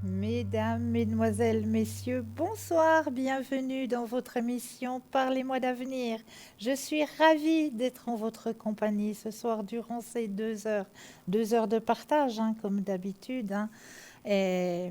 Mesdames, Mesdemoiselles, Messieurs, bonsoir, bienvenue dans votre émission Parlez-moi d'avenir. Je suis ravie d'être en votre compagnie ce soir durant ces 2 heures de partage, comme d'habitude. Et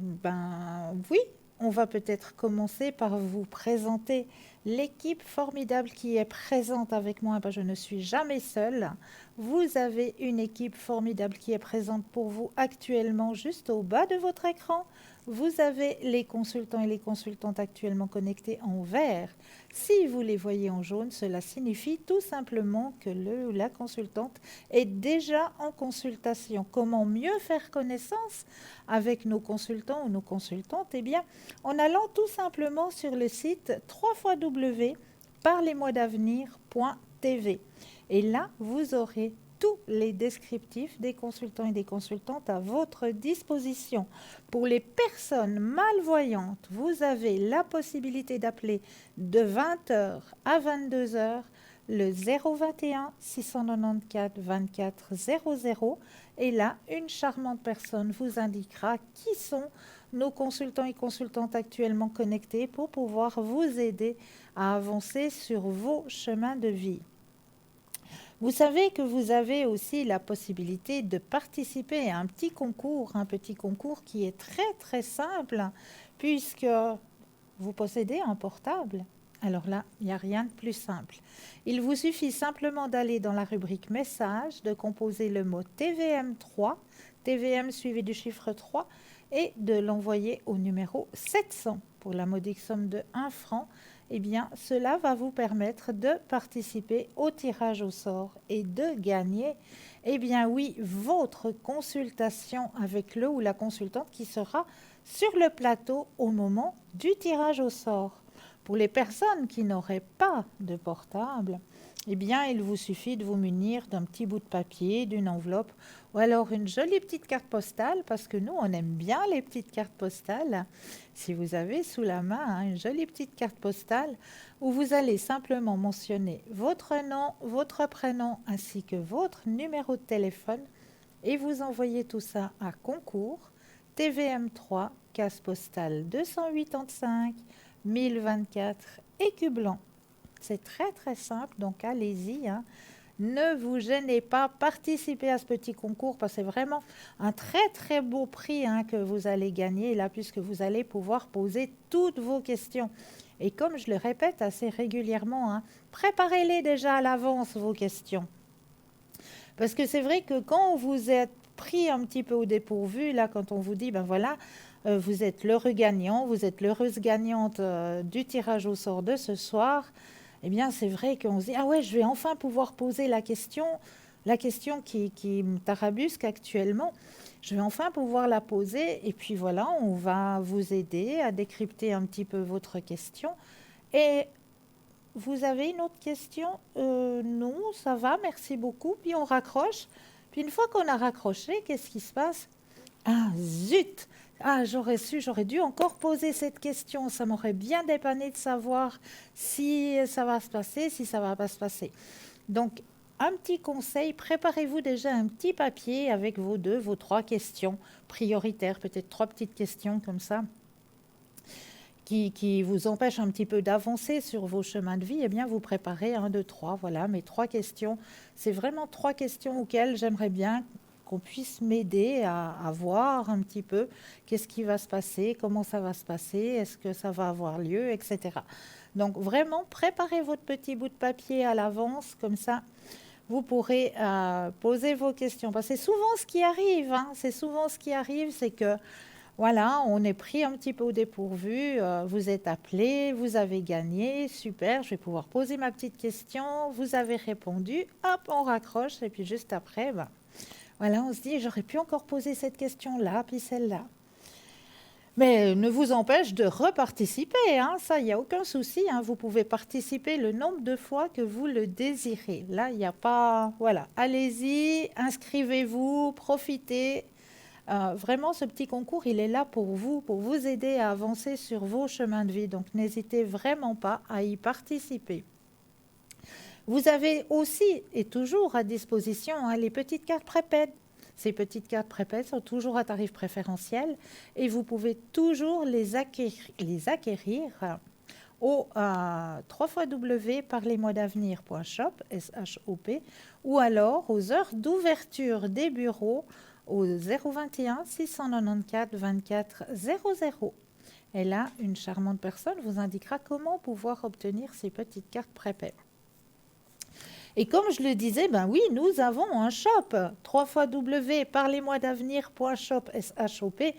oui, on va peut-être commencer par vous présenter l'équipe formidable qui est présente avec moi. Je ne suis jamais seule. Vous avez une équipe formidable qui est présente pour vous actuellement juste au bas de votre écran. Vous avez les consultants et les consultantes actuellement connectés en vert. Si vous les voyez en jaune, cela signifie tout simplement que le ou la consultante est déjà en consultation. Comment mieux faire connaissance avec nos consultants ou nos consultantes? Eh bien, en allant tout simplement sur le site www.parlez-moi-d'avenir.tv. Et là, vous aurez tous les descriptifs des consultants et des consultantes à votre disposition. Pour les personnes malvoyantes, vous avez la possibilité d'appeler de 20h à 22h le 021 694 24 00 et là, une charmante personne vous indiquera qui sont nos consultants et consultantes actuellement connectés pour pouvoir vous aider à avancer sur vos chemins de vie. Vous savez que vous avez aussi la possibilité de participer à un petit concours qui est très très simple puisque vous possédez un portable. Alors là, il n'y a rien de plus simple. Il vous suffit simplement d'aller dans la rubrique message, de composer le mot TVM3, TVM suivi du chiffre 3 et de l'envoyer au numéro 700 pour la modique somme de 1 franc. Eh bien, cela va vous permettre de participer au tirage au sort et de gagner, eh bien oui, votre consultation avec le ou la consultante qui sera sur le plateau au moment du tirage au sort. Pour les personnes qui n'auraient pas de portable, eh bien, il vous suffit de vous munir d'un petit bout de papier, d'une enveloppe ou alors une jolie petite carte postale, parce que nous, on aime bien les petites cartes postales. Si vous avez sous la main une jolie petite carte postale où vous allez simplement mentionner votre nom, votre prénom ainsi que votre numéro de téléphone et vous envoyez tout ça à concours TVM3, case postale 285 1024 Écublanc. C'est très très simple, donc allez-y. Ne vous gênez pas, participez à ce petit concours parce que c'est vraiment un très très beau prix que vous allez gagner là puisque vous allez pouvoir poser toutes vos questions. Et comme je le répète assez régulièrement, préparez-les déjà à l'avance vos questions. Parce que c'est vrai que quand vous êtes pris un petit peu au dépourvu, là quand on vous dit, vous êtes l'heureux gagnant, vous êtes l'heureuse gagnante du tirage au sort de ce soir, eh bien, c'est vrai qu'on se dit, ah ouais, je vais enfin pouvoir poser la question qui me tarabusque actuellement. Je vais enfin pouvoir la poser et puis voilà, on va vous aider à décrypter un petit peu votre question. Et vous avez une autre question? Non, ça va, merci beaucoup. Puis on raccroche. Puis une fois qu'on a raccroché, qu'est-ce qui se passe? Ah, zut! Ah, j'aurais dû encore poser cette question. Ça m'aurait bien dépanné de savoir si ça va se passer, si ça va pas se passer. Donc, un petit conseil, préparez-vous déjà un petit papier avec vos 3 questions prioritaires, peut-être 3 petites questions comme ça, qui vous empêchent un petit peu d'avancer sur vos chemins de vie. Eh bien, vous préparez 1, 2, 3, voilà, mes 3 questions. C'est vraiment 3 questions auxquelles j'aimerais bien qu'on puisse m'aider à voir un petit peu qu'est-ce qui va se passer, comment ça va se passer, est-ce que ça va avoir lieu, etc. Donc vraiment, préparez votre petit bout de papier à l'avance, comme ça, vous pourrez poser vos questions. Parce que c'est souvent ce qui arrive, hein. C'est souvent ce qui arrive, c'est que voilà, on est pris un petit peu au dépourvu, vous êtes appelé, vous avez gagné, super, je vais pouvoir poser ma petite question, vous avez répondu, hop, on raccroche, et puis juste après, ben, voilà, on se dit, j'aurais pu encore poser cette question-là, puis celle-là. Mais ne vous empêche de reparticiper, hein, ça, il n'y a aucun souci, hein, vous pouvez participer le nombre de fois que vous le désirez. Là, il n'y a pas... Voilà, allez-y, inscrivez-vous, profitez. Vraiment, ce petit concours, il est là pour vous aider à avancer sur vos chemins de vie. Donc, n'hésitez vraiment pas à y participer. Vous avez aussi et toujours à disposition hein, les petites cartes prépaides. Ces petites cartes prépaides sont toujours à tarif préférentiel et vous pouvez toujours les acquérir au www.parlesmois-d'avenir.shop, S-H-O-P, ou alors aux heures d'ouverture des bureaux au 021 694 24 00. Et là, une charmante personne vous indiquera comment pouvoir obtenir ces petites cartes prépaides. Et comme je le disais, ben oui, nous avons un shop, www.parlesmois-d'avenir.shop, S-H-O-P.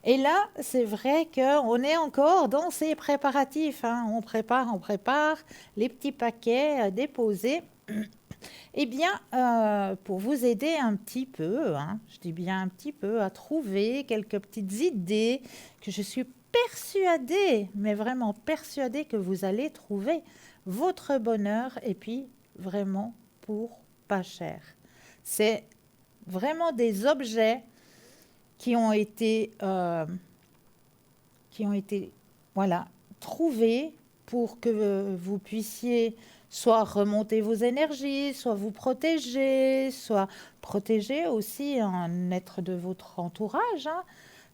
Et là, c'est vrai qu'on est encore dans ces préparatifs. Hein. On prépare les petits paquets déposés. Eh bien, pour vous aider un petit peu, hein, je dis bien un petit peu, à trouver quelques petites idées que je suis persuadée, mais vraiment persuadée que vous allez trouver votre bonheur et puis vraiment pour pas cher. C'est vraiment des objets qui ont été voilà, trouvés pour que vous puissiez soit remonter vos énergies, soit vous protéger, soit protéger aussi un être de votre entourage, hein,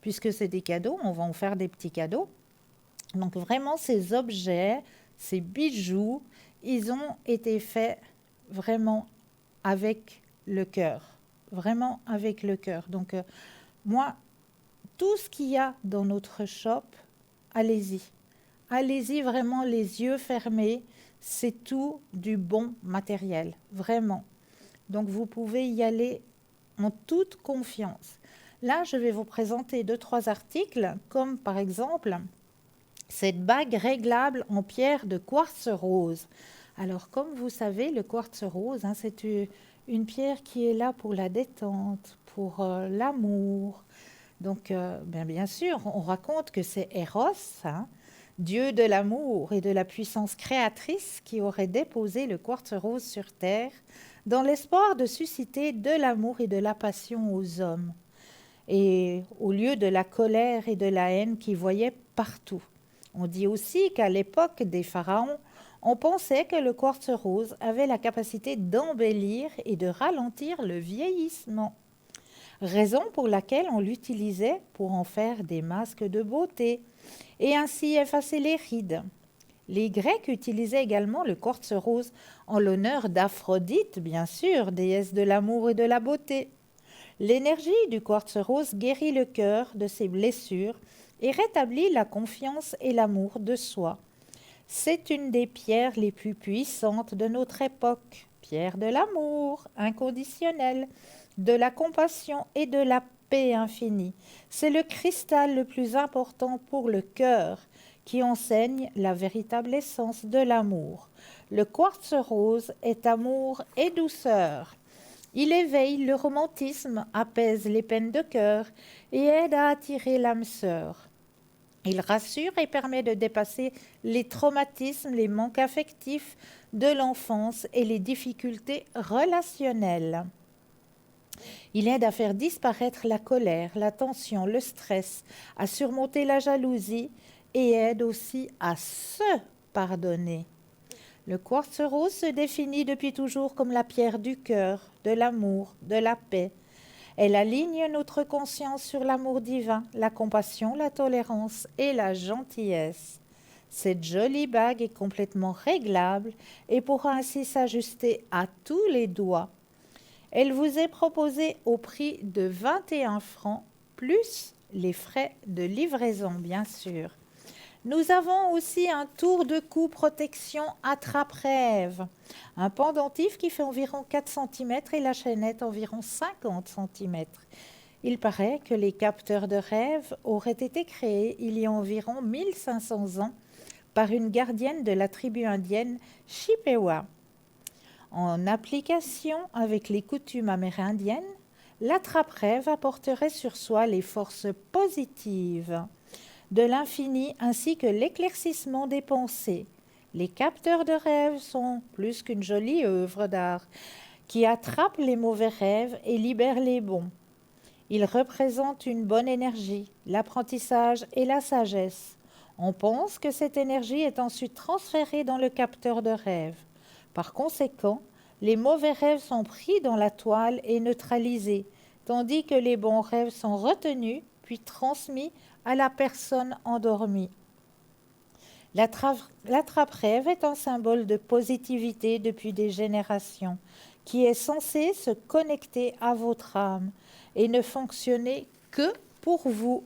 puisque c'est des cadeaux, on va en faire des petits cadeaux. Donc vraiment, ces objets, ces bijoux, ils ont été faits vraiment avec le cœur, vraiment avec le cœur. Donc moi, tout ce qu'il y a dans notre shop, allez-y. Allez-y vraiment les yeux fermés. C'est tout du bon matériel, vraiment. Donc, vous pouvez y aller en toute confiance. Là, je vais vous présenter 2-3 articles, comme par exemple cette bague réglable en pierre de quartz rose. Alors, comme vous savez, le quartz rose, hein, c'est une pierre qui est là pour la détente, pour l'amour. Donc, bien sûr, on raconte que c'est Eros, hein, dieu de l'amour et de la puissance créatrice, qui aurait déposé le quartz rose sur terre dans l'espoir de susciter de l'amour et de la passion aux hommes, et au lieu de la colère et de la haine qu'ils voyaient partout. On dit aussi qu'à l'époque des pharaons, on pensait que le quartz rose avait la capacité d'embellir et de ralentir le vieillissement, raison pour laquelle on l'utilisait pour en faire des masques de beauté et ainsi effacer les rides. Les Grecs utilisaient également le quartz rose en l'honneur d'Aphrodite, bien sûr, déesse de l'amour et de la beauté. L'énergie du quartz rose guérit le cœur de ses blessures et rétablit la confiance et l'amour de soi. C'est une des pierres les plus puissantes de notre époque, pierre de l'amour inconditionnel, de la compassion et de la paix infinie. C'est le cristal le plus important pour le cœur, qui enseigne la véritable essence de l'amour. Le quartz rose est amour et douceur. Il éveille le romantisme, apaise les peines de cœur et aide à attirer l'âme sœur. Il rassure et permet de dépasser les traumatismes, les manques affectifs de l'enfance et les difficultés relationnelles. Il aide à faire disparaître la colère, la tension, le stress, à surmonter la jalousie et aide aussi à se pardonner. Le quartz rose se définit depuis toujours comme la pierre du cœur, de l'amour, de la paix. Elle aligne notre conscience sur l'amour divin, la compassion, la tolérance et la gentillesse. Cette jolie bague est complètement réglable et pourra ainsi s'ajuster à tous les doigts. Elle vous est proposée au prix de 21 francs, plus les frais de livraison, bien sûr. Nous avons aussi un tour de cou protection attrape-rêve. Un pendentif qui fait environ 4 cm et la chaînette environ 50 cm. Il paraît que les capteurs de rêve auraient été créés il y a environ 1500 ans par une gardienne de la tribu indienne Chippewa. En application avec les coutumes amérindiennes, l'attrape-rêve apporterait sur soi les forces positives de l'infini ainsi que l'éclaircissement des pensées. Les capteurs de rêve sont plus qu'une jolie œuvre d'art qui attrape les mauvais rêves et libère les bons. Ils représentent une bonne énergie, l'apprentissage et la sagesse. On pense que cette énergie est ensuite transférée dans le capteur de rêve. Par conséquent, les mauvais rêves sont pris dans la toile et neutralisés, tandis que les bons rêves sont retenus puis transmis à la personne endormie. L'attrape-rêve est un symbole de positivité depuis des générations, qui est censé se connecter à votre âme et ne fonctionner que pour vous.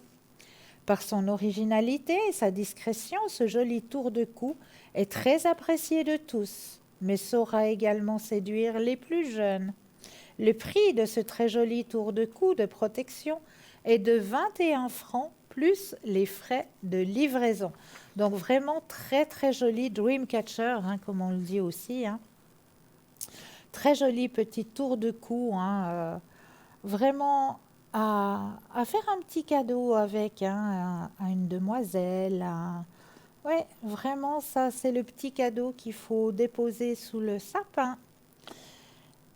Par son originalité et sa discrétion, ce joli tour de cou est très apprécié de tous, mais saura également séduire les plus jeunes. Le prix de ce très joli tour de cou de protection est de 21 francs plus les frais de livraison. Donc vraiment très très joli Dreamcatcher, comme on le dit aussi. Très joli petit tour de cou, vraiment à faire un petit cadeau avec à une demoiselle. Ouais, vraiment ça c'est le petit cadeau qu'il faut déposer sous le sapin.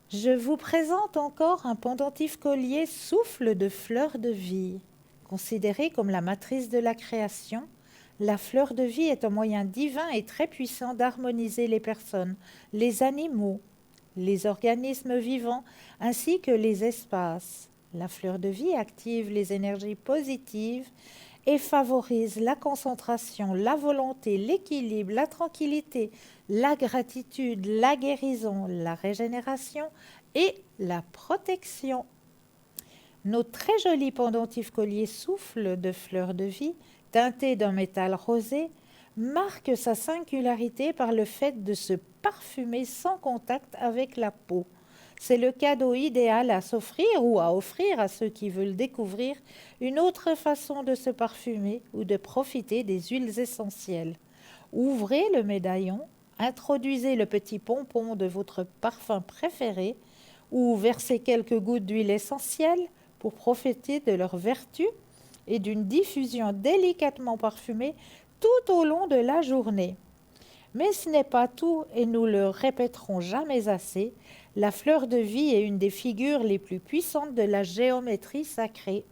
Je vous présente encore un pendentif collier souffle de fleur de vie. Considéré comme la matrice de la création, la fleur de vie est un moyen divin et très puissant d'harmoniser les personnes, les animaux, les organismes vivants ainsi que les espaces. La fleur de vie active les énergies positives et favorise la concentration, la volonté, l'équilibre, la tranquillité, la gratitude, la guérison, la régénération et la protection. Nos très jolis pendentifs colliers souffle de fleurs de vie, teintés d'un métal rosé, marquent sa singularité par le fait de se parfumer sans contact avec la peau. C'est le cadeau idéal à s'offrir ou à offrir à ceux qui veulent découvrir une autre façon de se parfumer ou de profiter des huiles essentielles. Ouvrez le médaillon, introduisez le petit pompon de votre parfum préféré ou versez quelques gouttes d'huile essentielle pour profiter de leur vertu et d'une diffusion délicatement parfumée tout au long de la journée. Mais ce n'est pas tout et nous le répéterons jamais assez, la fleur de vie est une des figures les plus puissantes de la géométrie sacrée.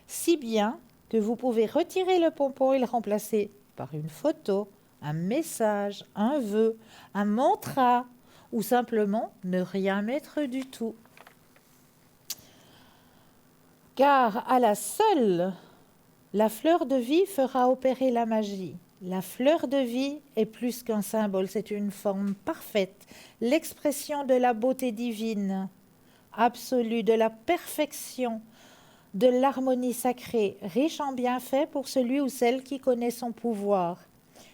Si bien que vous pouvez retirer le pompon et le remplacer par une photo, un message, un vœu, un mantra ou simplement ne rien mettre du tout. Car à la seule, la fleur de vie fera opérer la magie. La fleur de vie est plus qu'un symbole, c'est une forme parfaite, l'expression de la beauté divine, absolue, de la perfection, de l'harmonie sacrée, riche en bienfaits pour celui ou celle qui connaît son pouvoir.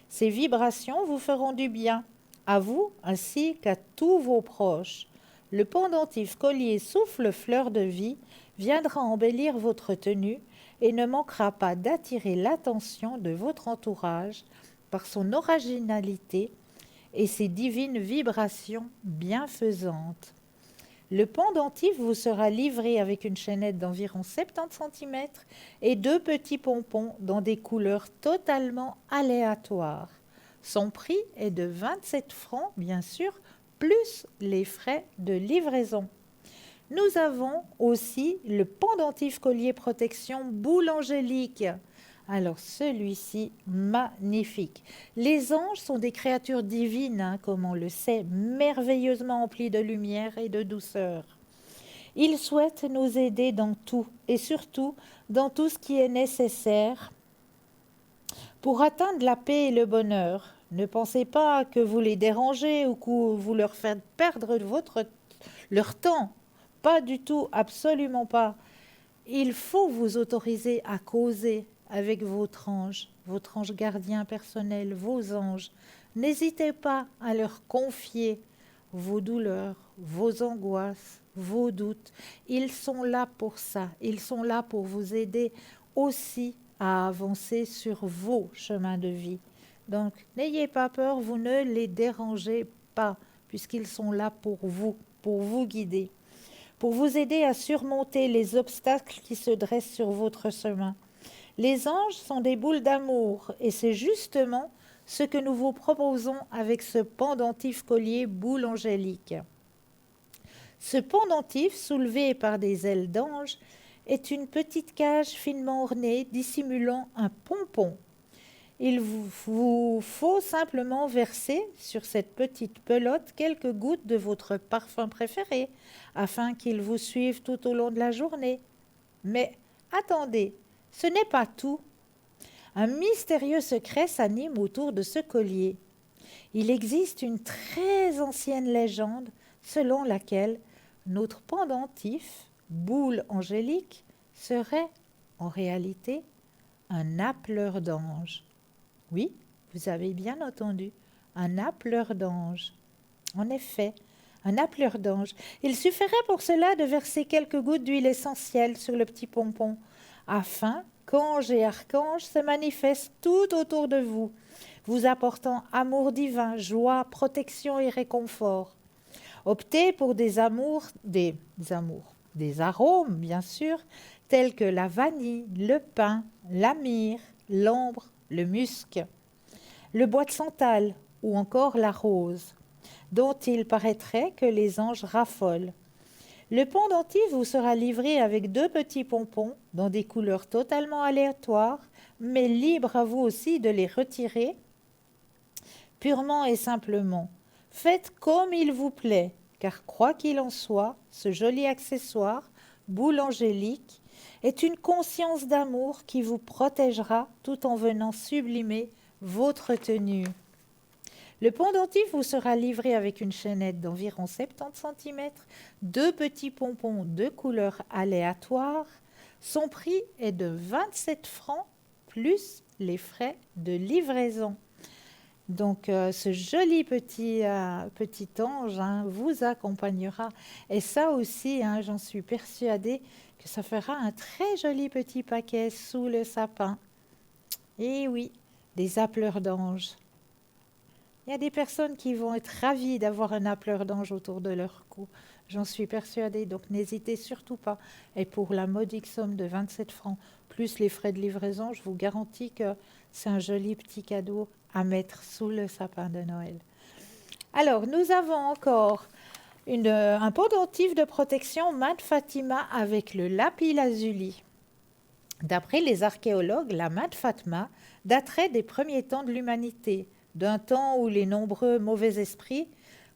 Ces vibrations vous feront du bien, à vous ainsi qu'à tous vos proches. Le pendentif collier souffle fleur de vie viendra embellir votre tenue et ne manquera pas d'attirer l'attention de votre entourage par son originalité et ses divines vibrations bienfaisantes. Le pendentif vous sera livré avec une chaînette d'environ 70 cm et 2 petits pompons dans des couleurs totalement aléatoires. Son prix est de 27 francs, bien sûr, plus les frais de livraison. Nous avons aussi le pendentif collier protection boule angélique. Alors celui-ci, magnifique. Les anges sont des créatures divines, comme on le sait, merveilleusement emplies de lumière et de douceur. Ils souhaitent nous aider dans tout et surtout dans tout ce qui est nécessaire pour atteindre la paix et le bonheur. Ne pensez pas que vous les dérangez ou que vous leur faites perdre leur temps. Pas du tout, absolument pas. Il faut vous autoriser à causer, avec votre ange gardien personnel, vos anges. N'hésitez pas à leur confier vos douleurs, vos angoisses, vos doutes. Ils sont là pour ça. Ils sont là pour vous aider aussi à avancer sur vos chemins de vie. Donc, n'ayez pas peur, vous ne les dérangez pas, puisqu'ils sont là pour vous guider, pour vous aider à surmonter les obstacles qui se dressent sur votre chemin. Les anges sont des boules d'amour, et c'est justement ce que nous vous proposons avec ce pendentif collier boule angélique. Ce pendentif, soulevé par des ailes d'ange, est une petite cage finement ornée dissimulant un pompon. Il vous faut simplement verser sur cette petite pelote quelques gouttes de votre parfum préféré afin qu'il vous suive tout au long de la journée. Mais attendez, ce n'est pas tout. Un mystérieux secret s'anime autour de ce collier. Il existe une très ancienne légende selon laquelle notre pendentif, boule angélique, serait en réalité un appeleur d'ange. Oui, vous avez bien entendu, un appeleur d'ange. En effet, un appeleur d'ange. Il suffirait pour cela de verser quelques gouttes d'huile essentielle sur le petit pompon, afin qu'ange et archange se manifestent tout autour de vous, vous apportant amour divin, joie, protection et réconfort. Optez pour des arômes, bien sûr, tels que la vanille, le pin, la myrrhe, l'ambre, le musc, le bois de santal ou encore la rose, dont il paraîtrait que les anges raffolent. Le pendentif vous sera livré avec 2 petits pompons dans des couleurs totalement aléatoires, mais libre à vous aussi de les retirer purement et simplement. Faites comme il vous plaît, car quoi qu'il en soit, ce joli accessoire, boule angélique, est une conscience d'amour qui vous protégera tout en venant sublimer votre tenue. Le pendentif vous sera livré avec une chaînette d'environ 70 cm, 2 petits pompons de couleurs aléatoires. Son prix est de 27 francs plus les frais de livraison. Donc, ce joli petit ange vous accompagnera. Et ça aussi, j'en suis persuadée que ça fera un très joli petit paquet sous le sapin. Et oui, des appeleurs d'ange. Il y a des personnes qui vont être ravies d'avoir un appeleur d'ange autour de leur cou. J'en suis persuadée, donc n'hésitez surtout pas. Et pour la modique somme de 27 francs, plus les frais de livraison, je vous garantis que c'est un joli petit cadeau à mettre sous le sapin de Noël. Alors, nous avons encore un pendentif de protection Mad Fatima avec le lapis lazuli. D'après les archéologues, la Mad Fatma daterait des premiers temps de l'humanité, d'un temps où les nombreux mauvais esprits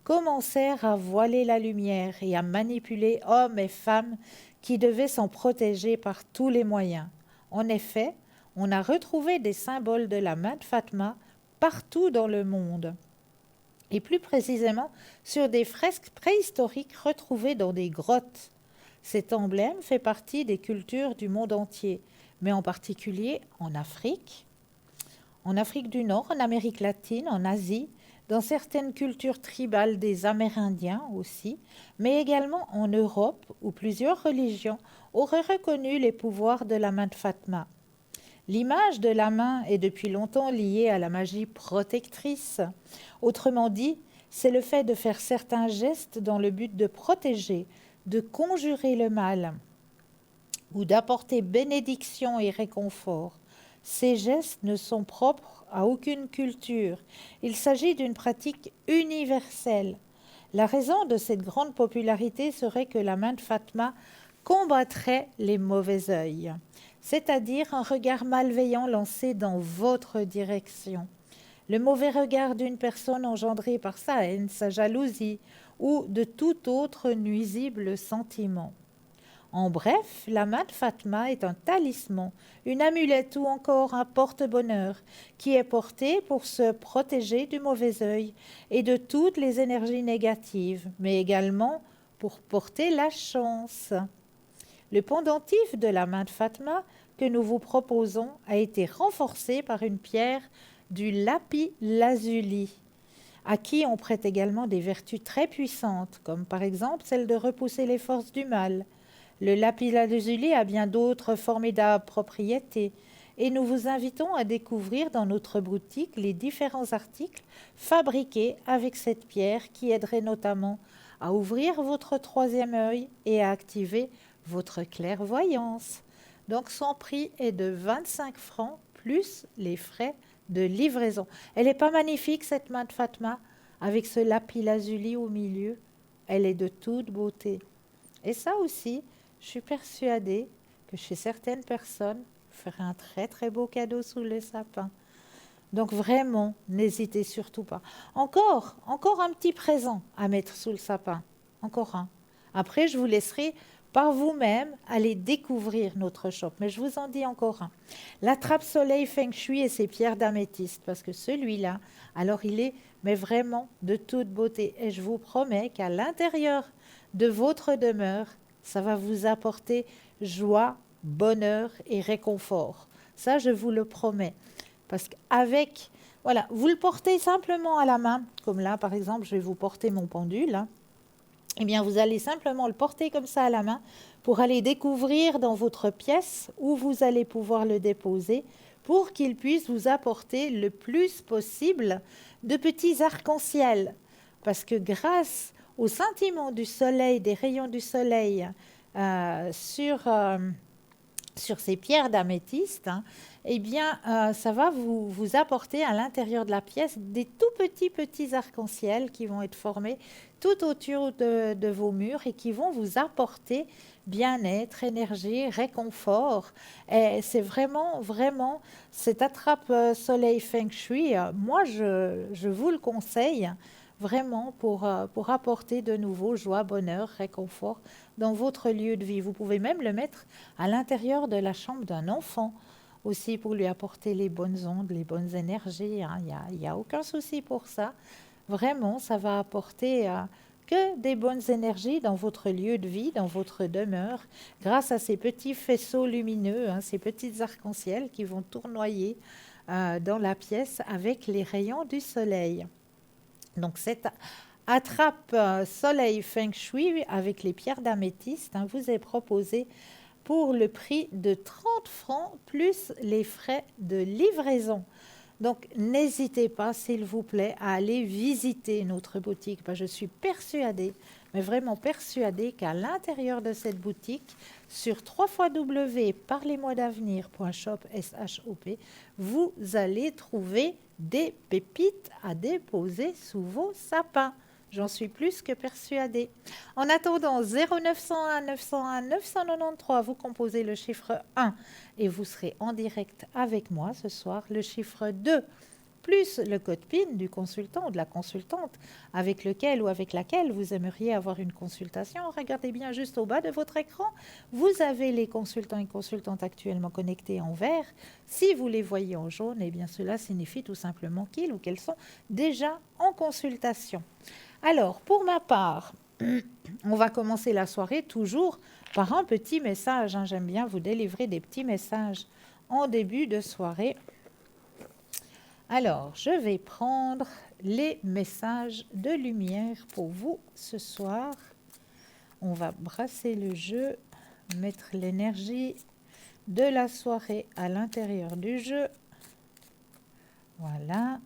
commencèrent à voiler la lumière et à manipuler hommes et femmes qui devaient s'en protéger par tous les moyens. En effet, on a retrouvé des symboles de la Mad Fatma partout dans le monde, et plus précisément sur des fresques préhistoriques retrouvées dans des grottes. Cet emblème fait partie des cultures du monde entier, mais en particulier en Afrique du Nord, en Amérique latine, en Asie, dans certaines cultures tribales des Amérindiens aussi, mais également en Europe où plusieurs religions auraient reconnu les pouvoirs de la main de Fatma. L'image de la main est depuis longtemps liée à la magie protectrice. Autrement dit, c'est le fait de faire certains gestes dans le but de protéger, de conjurer le mal ou d'apporter bénédiction et réconfort. Ces gestes ne sont propres à aucune culture. Il s'agit d'une pratique universelle. La raison de cette grande popularité serait que la main de Fatma combattrait les mauvais œils, c'est-à-dire un regard malveillant lancé dans votre direction. Le mauvais regard d'une personne engendré par sa haine, sa jalousie ou de tout autre nuisible sentiment. En bref, la main de Fatma est un talisman, une amulette ou encore un porte-bonheur qui est porté pour se protéger du mauvais œil et de toutes les énergies négatives, mais également pour porter la chance. Le pendentif de la main de Fatma que nous vous proposons a été renforcé par une pierre du lapis-lazuli, à qui on prête également des vertus très puissantes, comme par exemple celle de repousser les forces du mal. Le lapis-lazuli a bien d'autres formidables propriétés, et nous vous invitons à découvrir dans notre boutique les différents articles fabriqués avec cette pierre qui aiderait notamment à ouvrir votre troisième œil et à activer votre clairvoyance. Donc son prix est de 25 francs plus les frais de livraison. Elle n'est pas magnifique cette main de Fatma avec ce lapis-lazuli au milieu. Elle est de toute beauté. Et ça aussi, je suis persuadée que chez certaines personnes, ferait un très très beau cadeau sous le sapin. Donc vraiment, n'hésitez surtout pas. Encore un petit présent à mettre sous le sapin. Encore un. Après, je vous laisserai par vous-même aller découvrir notre shop. Mais je vous en dis encore un. L'attrape-soleil Feng Shui et ses pierres d'améthyste. Parce que celui-là, alors il est mais vraiment de toute beauté. Et je vous promets qu'à l'intérieur de votre demeure, ça va vous apporter joie, bonheur et réconfort. Ça, je vous le promets. Parce qu'avec, voilà, vous le portez simplement à la main, comme là, par exemple, je vais vous porter mon pendule. Hein. Eh bien, vous allez simplement le porter comme ça à la main pour aller découvrir dans votre pièce où vous allez pouvoir le déposer pour qu'il puisse vous apporter le plus possible de petits arcs-en-ciel. Parce que grâce au scintillement du soleil, des rayons du soleil sur ces pierres d'améthyste, hein, eh bien, ça va vous apporter à l'intérieur de la pièce des tout petits arcs-en-ciel qui vont être formés tout autour de vos murs et qui vont vous apporter bien-être, énergie, réconfort. Et c'est vraiment cette attrape-soleil Feng Shui, moi, je vous le conseille vraiment pour apporter de nouveau joie, bonheur, réconfort dans votre lieu de vie. Vous pouvez même le mettre à l'intérieur de la chambre d'un enfant aussi pour lui apporter les bonnes ondes, les bonnes énergies. Hein. Il y a aucun souci pour ça. Vraiment, ça va apporter que des bonnes énergies dans votre lieu de vie, dans votre demeure, grâce à ces petits faisceaux lumineux, hein, ces petits arcs-en-ciel qui vont tournoyer dans la pièce avec les rayons du soleil. Donc cette attrape soleil Feng Shui avec les pierres d'améthyste hein, vous est proposée pour le prix de 30 francs plus les frais de livraison. Donc n'hésitez pas s'il vous plaît à aller visiter notre boutique. Je suis persuadée, mais vraiment persuadée qu'à l'intérieur de cette boutique, sur www.parlez-moi-d'avenir.shop, vous allez trouver des pépites à déposer sous vos sapins. J'en suis plus que persuadée. En attendant, 0901 901 993, vous composez le chiffre 1 et vous serez en direct avec moi ce soir. Le chiffre 2 plus le code PIN du consultant ou de la consultante avec lequel ou avec laquelle vous aimeriez avoir une consultation. Regardez bien juste au bas de votre écran. Vous avez les consultants et consultantes actuellement connectés en vert. Si vous les voyez en jaune, eh bien cela signifie tout simplement qu'ils ou qu'elles sont déjà en consultation. Alors, pour ma part, on va commencer la soirée toujours par un petit message. Hein. J'aime bien vous délivrer des petits messages en début de soirée. Alors, je vais prendre les messages de lumière pour vous ce soir. On va brasser le jeu, mettre l'énergie de la soirée à l'intérieur du jeu. Voilà.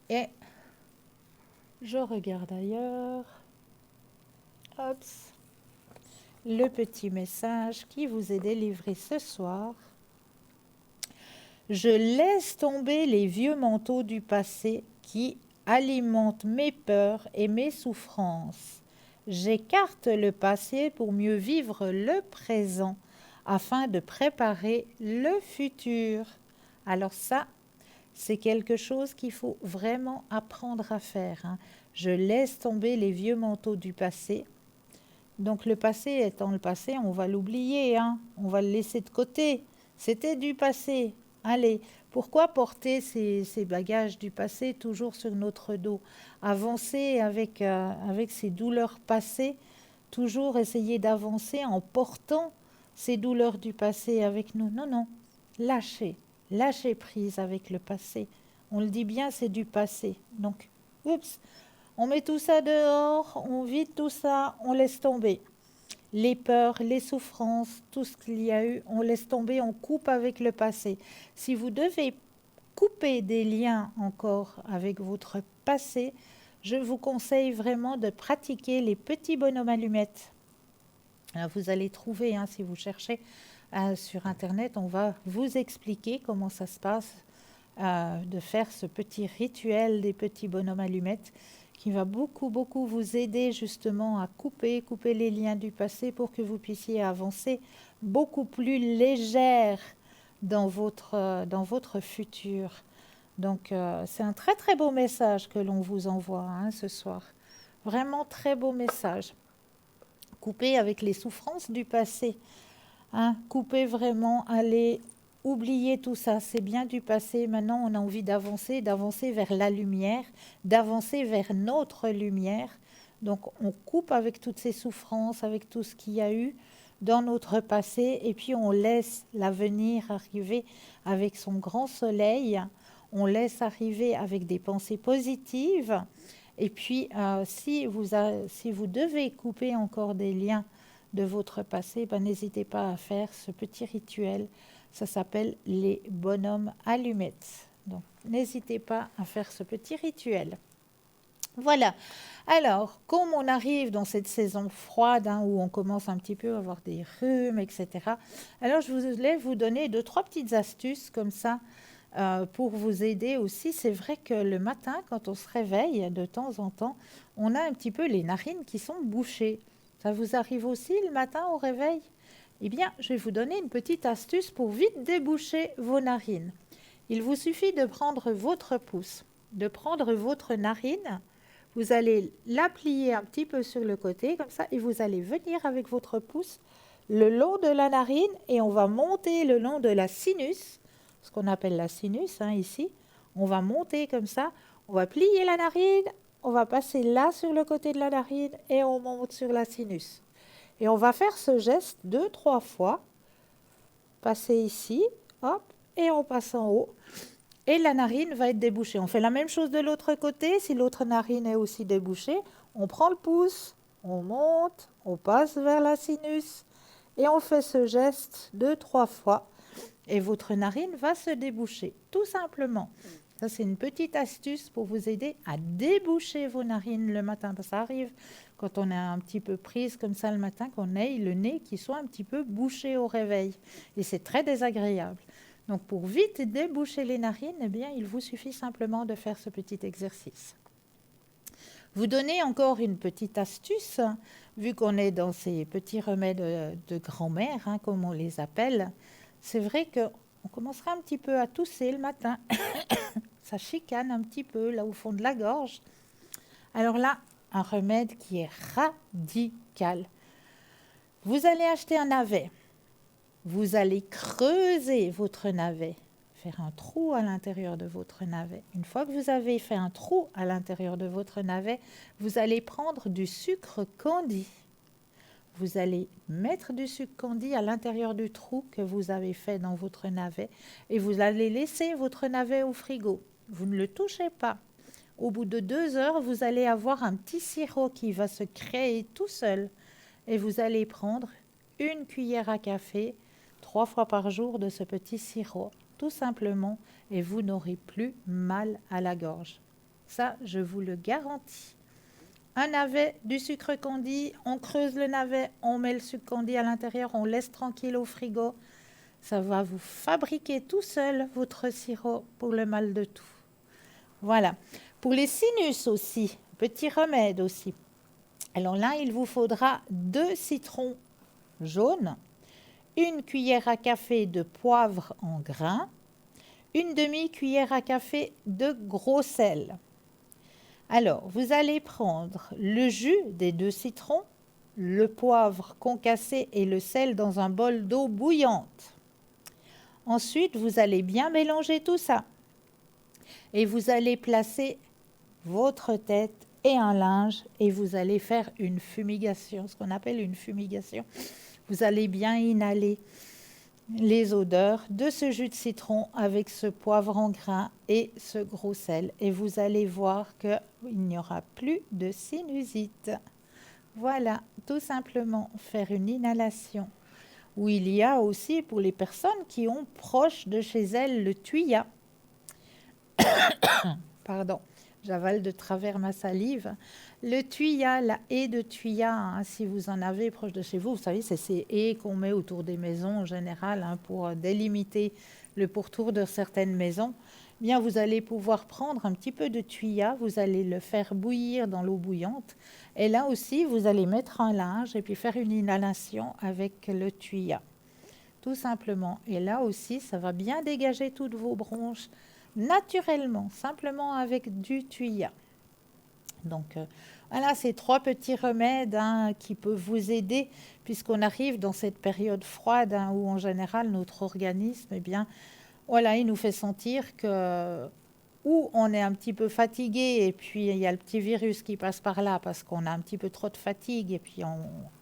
Et je regarde ailleurs. Hop. Le petit message qui vous est délivré ce soir. Je laisse tomber les vieux manteaux du passé qui alimentent mes peurs et mes souffrances. J'écarte le passé pour mieux vivre le présent afin de préparer le futur. Alors ça, c'est quelque chose qu'il faut vraiment apprendre à faire. Hein. Je laisse tomber les vieux manteaux du passé. Donc le passé étant le passé, on va l'oublier, hein. On va le laisser de côté. C'était du passé. Allez, pourquoi porter ces bagages du passé toujours sur notre dos? Avancer avec ces douleurs passées, toujours essayer d'avancer en portant ces douleurs du passé avec nous. Non, non, lâchez, lâchez prise avec le passé. On le dit bien, c'est du passé. Donc, oups, on met tout ça dehors, on vide tout ça, on laisse tomber. Les peurs, les souffrances, tout ce qu'il y a eu, on laisse tomber, on coupe avec le passé. Si vous devez couper des liens encore avec votre passé, je vous conseille vraiment de pratiquer les petits bonhommes allumettes. Alors vous allez trouver, si vous cherchez sur Internet, on va vous expliquer comment ça se passe, de faire ce petit rituel des petits bonhommes allumettes qui va beaucoup, beaucoup vous aider justement à couper les liens du passé pour que vous puissiez avancer beaucoup plus légère dans votre futur. Donc, c'est un très, très beau message que l'on vous envoie ce soir. Vraiment très beau message. Couper avec les souffrances du passé. Couper vraiment, allez oublier tout ça. C'est bien du passé. Maintenant, on a envie d'avancer vers la lumière, d'avancer vers notre lumière. Donc, on coupe avec toutes ces souffrances, avec tout ce qu'il y a eu dans notre passé. Et puis, on laisse l'avenir arriver avec son grand soleil. On laisse arriver avec des pensées positives. Et puis, si vous devez couper encore des liens de votre passé, n'hésitez pas à faire ce petit rituel. Ça s'appelle les bonhommes allumettes. Donc, n'hésitez pas à faire ce petit rituel. Voilà. Alors, comme on arrive dans cette saison froide, où on commence un petit peu à avoir des rhumes, etc., alors je voulais vous donner 2-3 petites astuces comme ça, pour vous aider aussi. C'est vrai que le matin, quand on se réveille, de temps en temps, on a un petit peu les narines qui sont bouchées. Ça vous arrive aussi le matin au réveil? Eh bien, je vais vous donner une petite astuce pour vite déboucher vos narines. Il vous suffit de prendre votre pouce, de prendre votre narine, vous allez la plier un petit peu sur le côté, comme ça, et vous allez venir avec votre pouce le long de la narine, et on va monter le long de la sinus, ce qu'on appelle la sinus ici. On va monter comme ça, on va plier la narine, on va passer là sur le côté de la narine et on monte sur la sinus. Et on va faire ce geste 2-3 fois. Passer ici, hop, et on passe en haut. Et la narine va être débouchée. On fait la même chose de l'autre côté. Si l'autre narine est aussi débouchée, on prend le pouce, on monte, on passe vers la sinus et on fait ce geste 2-3 fois. Et votre narine va se déboucher, tout simplement. Ça, c'est une petite astuce pour vous aider à déboucher vos narines le matin. Ça arrive quand on est un petit peu prise comme ça le matin, qu'on ait le nez qui soit un petit peu bouché au réveil. Et c'est très désagréable. Donc, pour vite déboucher les narines, eh bien, il vous suffit simplement de faire ce petit exercice. Vous donnez encore une petite astuce, vu qu'on est dans ces petits remèdes de grand-mère, comme on les appelle. C'est vrai qu'on commencera un petit peu à tousser le matin. Ça chicane un petit peu là au fond de la gorge. Alors là, un remède qui est radical. Vous allez acheter un navet. Vous allez creuser votre navet, faire un trou à l'intérieur de votre navet. Une fois que vous avez fait un trou à l'intérieur de votre navet, vous allez prendre du sucre candi. Vous allez mettre du sucre candi à l'intérieur du trou que vous avez fait dans votre navet et vous allez laisser votre navet au frigo. Vous ne le touchez pas. Au bout de 2 heures, vous allez avoir un petit sirop qui va se créer tout seul et vous allez prendre 1 cuillère à café 3 fois par jour de ce petit sirop, tout simplement, et vous n'aurez plus mal à la gorge. Ça, je vous le garantis. Un navet, du sucre candi, on creuse le navet, on met le sucre candi à l'intérieur, on laisse tranquille au frigo. Ça va vous fabriquer tout seul votre sirop pour le mal de tout. Voilà. Pour les sinus aussi, petit remède aussi. Alors là, il vous faudra 2 citrons jaunes, 1 cuillère à café de poivre en grains, 1 demi-cuillère à café de gros sel. Alors, vous allez prendre le jus des 2 citrons, le poivre concassé et le sel dans un bol d'eau bouillante. Ensuite, vous allez bien mélanger tout ça. Et vous allez placer votre tête et un linge et vous allez faire une fumigation, ce qu'on appelle une fumigation. Vous allez bien inhaler les odeurs de ce jus de citron avec ce poivron grain et ce gros sel. Et vous allez voir qu'il n'y aura plus de sinusite. Voilà, tout simplement faire une inhalation. Où il y a aussi pour les personnes qui ont proche de chez elles le tuya. Pardon, j'avale de travers ma salive. Le tuya, la haie de tuya, hein, si vous en avez proche de chez vous, vous savez, c'est ces haies qu'on met autour des maisons en général hein, pour délimiter le pourtour de certaines maisons. Bien, vous allez pouvoir prendre un petit peu de tuya, vous allez le faire bouillir dans l'eau bouillante. Et là aussi, vous allez mettre un linge et puis faire une inhalation avec le tuya. Tout simplement. Et là aussi, ça va bien dégager toutes vos bronches naturellement, simplement avec du tuya. Donc, voilà, ces 3 petits remèdes hein, qui peuvent vous aider puisqu'on arrive dans cette période froide hein, où en général notre organisme, eh bien, voilà, il nous fait sentir que ou on est un petit peu fatigué et puis il y a le petit virus qui passe par là parce qu'on a un petit peu trop de fatigue et puis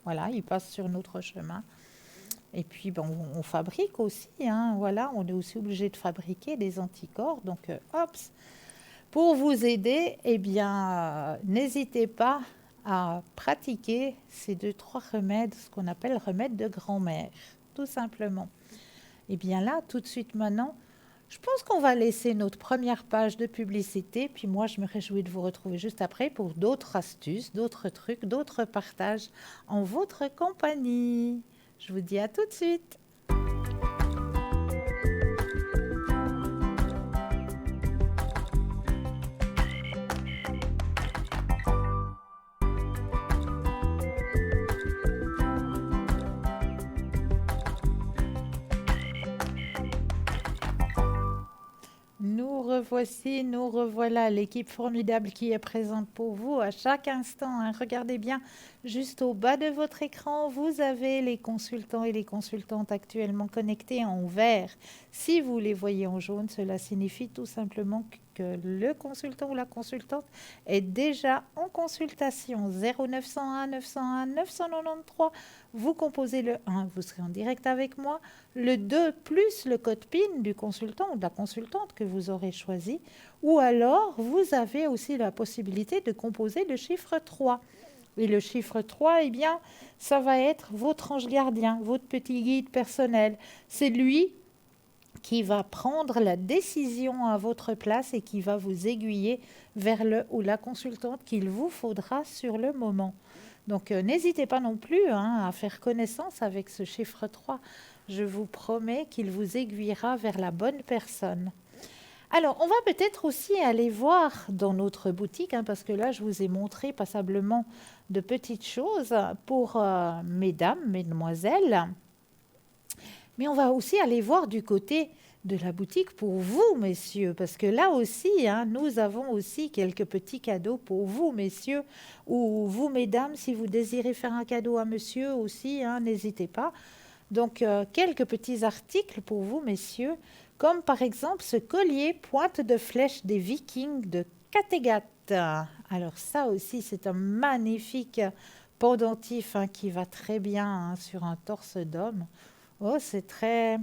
voilà, il passe sur notre chemin. Et puis bon, on fabrique aussi, hein, voilà, on est aussi obligé de fabriquer des anticorps. Donc, pour vous aider, eh bien, n'hésitez pas à pratiquer ces 2-3 remèdes, ce qu'on appelle remèdes de grand-mère, tout simplement. Et bien là, tout de suite maintenant, je pense qu'on va laisser notre première page de publicité, puis moi je me réjouis de vous retrouver juste après pour d'autres astuces, d'autres trucs, d'autres partages en votre compagnie. Je vous dis à tout de suite. Nous revoilà, l'équipe formidable qui est présente pour vous à chaque instant. Hein. Regardez bien, juste au bas de votre écran, vous avez les consultants et les consultantes actuellement connectés en vert. Si vous les voyez en jaune, cela signifie tout simplement que le consultant ou la consultante est déjà en consultation. 0901 901 993, vous composez le 1, vous serez en direct avec moi. Le 2 plus le code PIN du consultant ou de la consultante que vous aurez choisi. Ou alors, vous avez aussi la possibilité de composer le chiffre 3. Et le chiffre 3, eh bien, ça va être votre ange gardien, votre petit guide personnel. C'est lui qui va prendre la décision à votre place et qui va vous aiguiller vers le ou la consultante qu'il vous faudra sur le moment. Donc, n'hésitez pas non plus à faire connaissance avec ce chiffre 3. Je vous promets qu'il vous aiguillera vers la bonne personne. Alors, on va peut-être aussi aller voir dans notre boutique, parce que là, je vous ai montré passablement de petites choses pour mesdames, mesdemoiselles. Mais on va aussi aller voir du côté de la boutique pour vous, messieurs, parce que là aussi, nous avons aussi quelques petits cadeaux pour vous, messieurs, ou vous, mesdames, si vous désirez faire un cadeau à monsieur aussi, n'hésitez pas. Donc, quelques petits articles pour vous, messieurs, comme par exemple ce collier pointe de flèche des Vikings de Kattegat. Alors ça aussi, c'est un magnifique pendentif qui va très bien sur un torse d'homme. Oh, c'est très...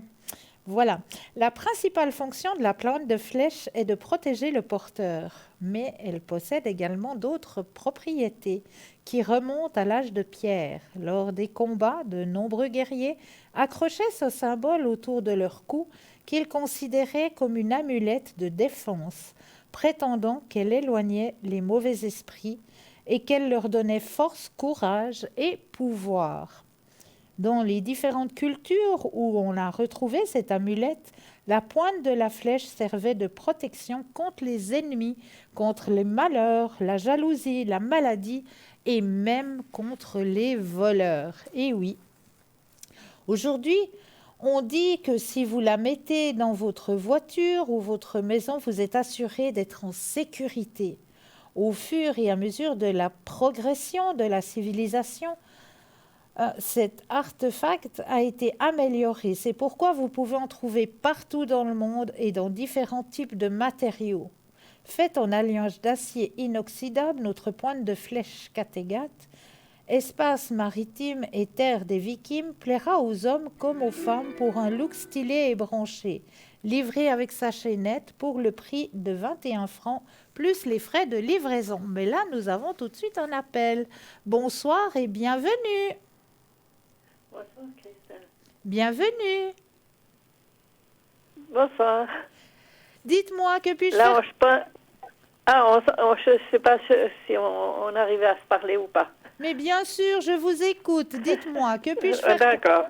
Voilà. La principale fonction de la plante de flèche est de protéger le porteur, mais elle possède également d'autres propriétés qui remontent à l'âge de pierre. Lors des combats, de nombreux guerriers accrochaient ce symbole autour de leur cou qu'ils considéraient comme une amulette de défense, prétendant qu'elle éloignait les mauvais esprits et qu'elle leur donnait force, courage et pouvoir. Dans les différentes cultures où on a retrouvé cette amulette, la pointe de la flèche servait de protection contre les ennemis, contre les malheurs, la jalousie, la maladie et même contre les voleurs. Et oui, aujourd'hui, on dit que si vous la mettez dans votre voiture ou votre maison, vous êtes assuré d'être en sécurité. Au fur et à mesure de la progression de la civilisation, cet artefact a été amélioré. C'est pourquoi vous pouvez en trouver partout dans le monde et dans différents types de matériaux. Faite en alliage d'acier inoxydable, notre pointe de flèche Kattegat, espace maritime et terre des Vikings, plaira aux hommes comme aux femmes pour un look stylé et branché, livré avec sa chaînette pour le prix de 21 francs, plus les frais de livraison. Mais là, nous avons tout de suite un appel. Bonsoir et bienvenue. Bonsoir, Christelle. Bienvenue. Bonsoir. Dites-moi, que puis-je Là, faire? je pas. Je ne sais pas si on arrivait à se parler ou pas. Mais bien sûr, je vous écoute. Dites-moi, que puis-je faire? D'accord.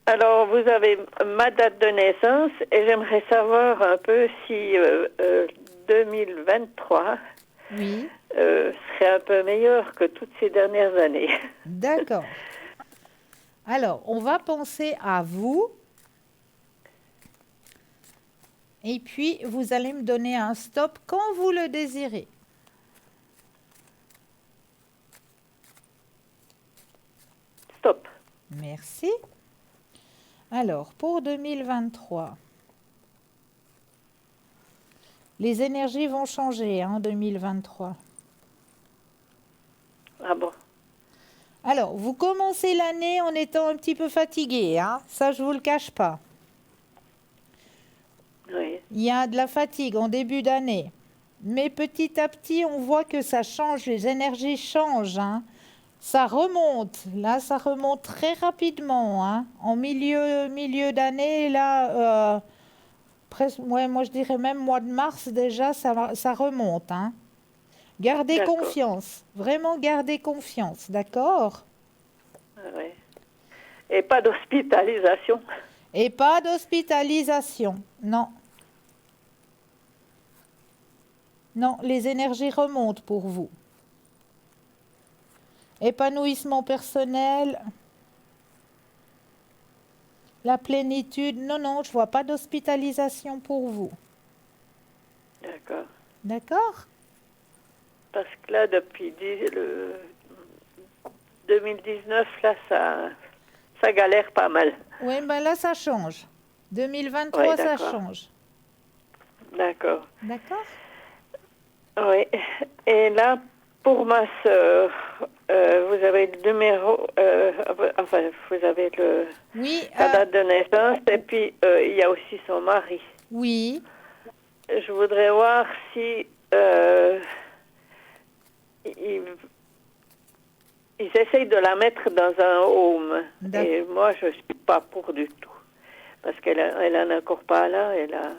Alors, vous avez ma date de naissance et j'aimerais savoir un peu si 2023 Oui, serait un peu meilleur que toutes ces dernières années. d'accord. Alors, on va penser à vous. Et puis, vous allez me donner un stop quand vous le désirez. Stop. Merci. Alors, pour 2023, les énergies vont changer en 2023. Ah bon? Alors, vous commencez l'année en étant un petit peu fatigué, hein? Ça, je ne vous le cache pas. Oui. Il y a de la fatigue en début d'année. Mais petit à petit, on voit que ça change, les énergies changent, hein. Ça remonte, là, ça remonte très rapidement, hein. En milieu d'année, là, presque, ouais, moi je dirais même mois de mars déjà, ça remonte, hein. Gardez D'accord. confiance, vraiment gardez confiance, d'accord? Oui. Et pas d'hospitalisation. Et pas d'hospitalisation, non. Non, les énergies remontent pour vous. Épanouissement personnel, la plénitude, non, non, je vois pas d'hospitalisation pour vous. D'accord. D'accord? Parce que là, depuis le 2019, là, ça galère pas mal. Oui, ben là, ça change. 2023, Oui, ça d'accord. change. D'accord. D'accord? Oui. Et là, pour ma sœur, vous avez le numéro, enfin, vous avez Oui, sa date de naissance, et puis il y a aussi son mari. oui. Je voudrais voir si ils essayent de la mettre dans un home. D'ac- Et moi, je suis pas pour du tout. Parce qu'elle en a encore pas là, elle a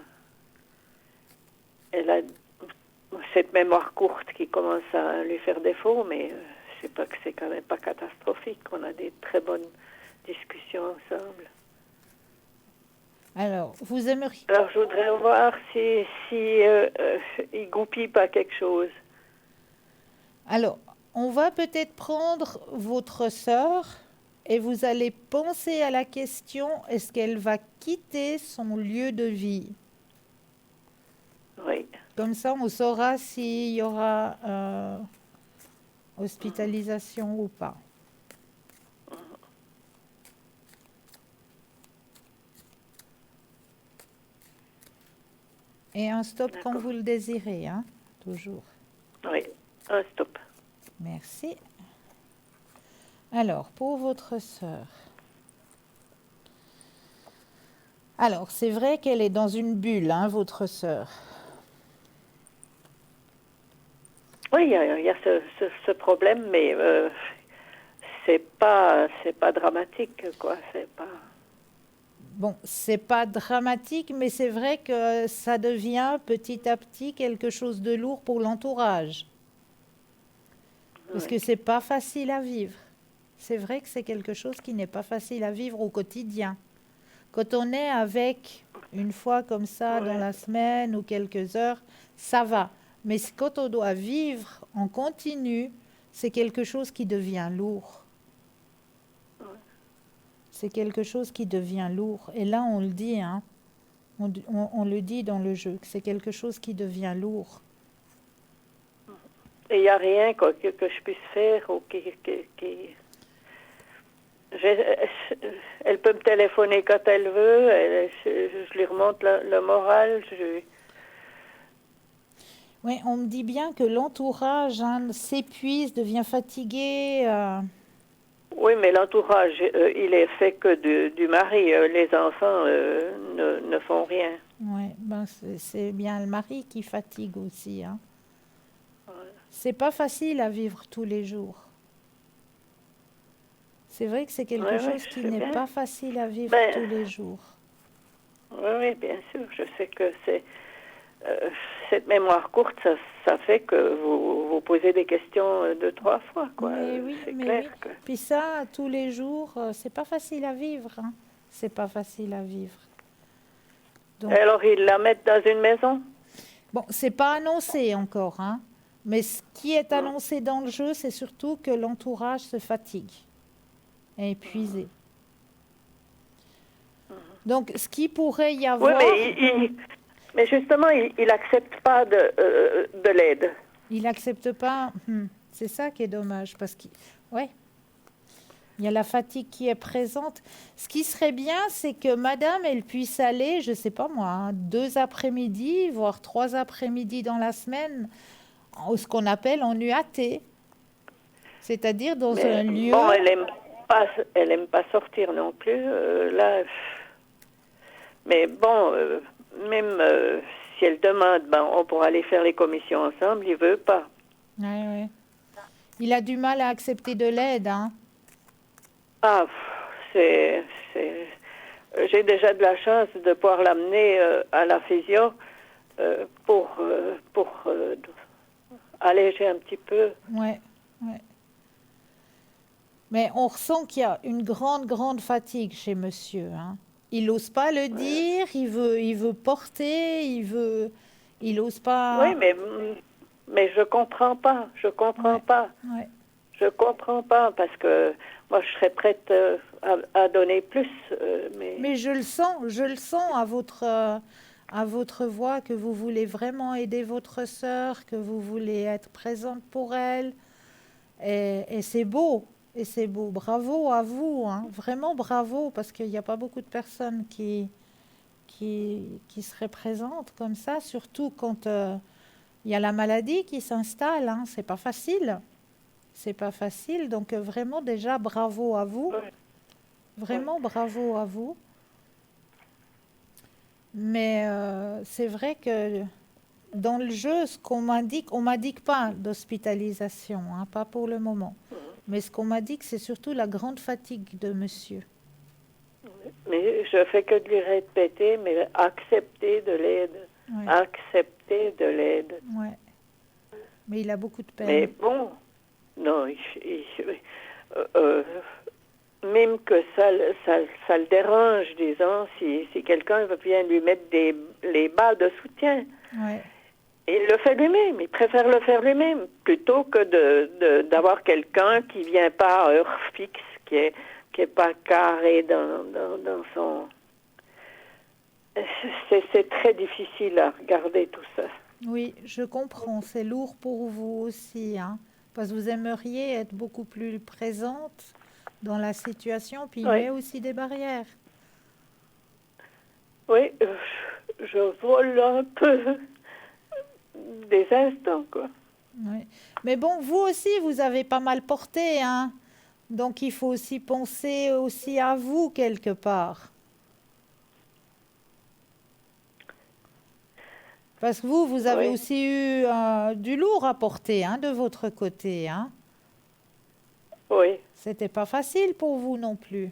cette mémoire courte qui commence à lui faire défaut, mais je sais pas que c'est quand même pas catastrophique. On a des très bonnes discussions ensemble. Alors, vous aimeriez... Alors, je voudrais voir si il goupille pas quelque chose. Alors, on va peut-être prendre votre sœur et vous allez penser à la question, est-ce qu'elle va quitter son lieu de vie? Oui, Comme ça, on saura s'il y aura hospitalisation ou pas. Et un stop quand D'accord. vous le désirez, hein, toujours. oui. Un stop. Merci. Alors, pour votre sœur. Alors, c'est vrai qu'elle est dans une bulle, hein, votre sœur. Oui, il y a ce problème, mais c'est pas dramatique, quoi. C'est pas. Bon, c'est pas dramatique, mais c'est vrai que ça devient petit à petit quelque chose de lourd pour l'entourage. Parce que Oui. c'est pas facile à vivre. C'est vrai que c'est quelque chose qui n'est pas facile à vivre au quotidien. Quand on est avec une fois comme ça dans Ouais. la semaine ou quelques heures, ça va. Mais quand on doit vivre en continu, c'est quelque chose qui devient lourd. C'est quelque chose qui devient lourd. Et là, on le dit, hein, on le dit dans le jeu, que c'est quelque chose qui devient lourd. Et il n'y a rien quoi, que je puisse faire ou elle peut me téléphoner quand elle veut, je lui remonte le moral. Oui, on me dit bien que l'entourage hein, s'épuise, devient fatigué. Oui, mais l'entourage, il est fait que du mari. Les enfants ne font rien. Ouais, ben c'est bien le mari qui fatigue aussi. Hein. Ouais. C'est pas facile à vivre tous les jours. C'est vrai que c'est quelque Oui, oui, chose qui je sais n'est bien. pas facile à vivre Ben, tous les jours. oui, oui, bien sûr. Je sais que euh, cette mémoire courte, ça fait que vous posez des questions deux, trois fois, quoi. C'est Mais clair oui. que. Puis ça, tous les jours, c'est pas facile à vivre. Hein. C'est pas facile à vivre. Donc, Alors, ils la mettent dans une maison? bon, c'est pas annoncé encore, hein. Mais ce qui est Hmm. annoncé dans le jeu, c'est surtout que l'entourage se fatigue, est épuisé. Donc, ce qui pourrait y Oui, avoir, mais justement, il n'accepte pas de l'aide. il n'accepte pas. C'est ça qui est dommage, parce qu'il, ouais, il y a la fatigue qui est présente. Ce qui serait bien, c'est que Madame, elle puisse aller, je sais pas moi, hein, 2 après-midi, voire 3 après-midi dans la semaine, ce qu'on appelle en UAT, c'est-à-dire dans un Mais lieu. bon, elle aime pas sortir non plus. Là, mais bon, même si elle demande, ben, on pourra aller faire les commissions ensemble. Il veut pas. Ouais, ouais. Il a du mal à accepter de l'aide, hein. Ah, c'est. J'ai déjà de la chance de pouvoir l'amener à la physio pour alléger un petit peu. Ouais, ouais. Mais on ressent qu'il y a une grande, grande fatigue chez monsieur, hein. Il n'ose pas le Ouais. dire, il veut porter, il n'ose Oui, pas. mais je comprends pas. Je comprends Ouais, pas. ouais. Je comprends pas parce que moi je serais prête à donner plus, mais Mais je le sens à votre voix que vous voulez vraiment aider votre sœur, que vous voulez être présente pour elle. Et c'est beau, et c'est beau. Bravo à vous, hein. Vraiment bravo, parce qu'il n'y a pas beaucoup de personnes qui seraient présentes comme ça, surtout quand il y a la maladie qui s'installe. Hein. C'est pas facile. C'est pas facile. Donc vraiment déjà bravo à vous. ouais, ouais. Vraiment bravo à vous. Mais c'est vrai que dans le jeu, ce on m'indique pas d'hospitalisation, hein, pas pour le moment. Mais ce qu'on m'a dit, c'est surtout la grande fatigue de monsieur. Mais je fais que de lui répéter, mais accepter de l'aide, Ouais, accepter de l'aide. ouais. Mais il a beaucoup de Mais peine. bon, non, euh, euh, même que ça le dérange, disons, si quelqu'un vient lui mettre les balles de soutien. Ouais, Il le fait lui-même, il préfère le faire lui-même plutôt que d'avoir quelqu'un qui vient pas à heure fixe, qui est pas carré dans son. C'est très difficile à regarder tout ça. oui, je comprends. C'est lourd pour vous aussi, hein, parce que vous aimeriez être beaucoup plus présente dans la situation, puis il Oui, met aussi des barrières. oui, je vole un peu des instants, quoi. Ouais. Mais bon, vous aussi, vous avez pas mal porté, hein. Donc il faut aussi penser aussi à vous quelque part. Parce que vous avez Oui, aussi eu du lourd à porter, hein, de votre côté, hein. oui, C'était pas facile pour vous non plus.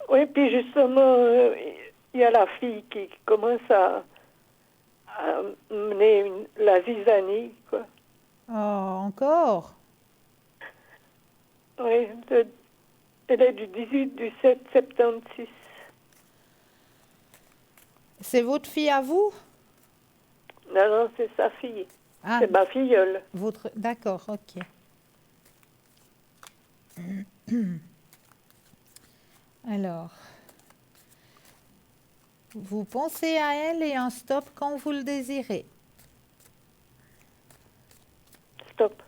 oui. Puis justement, il y a la fille qui commence à mener la zizanie, quoi. Oh, encore? Oui, elle est du 18 du 7 76. C'est votre fille à vous? Non, non, c'est sa fille. Ah, C'est ma filleule. votre. D'accord, ok. Alors, vous pensez à elle et un stop quand vous le désirez. Stop.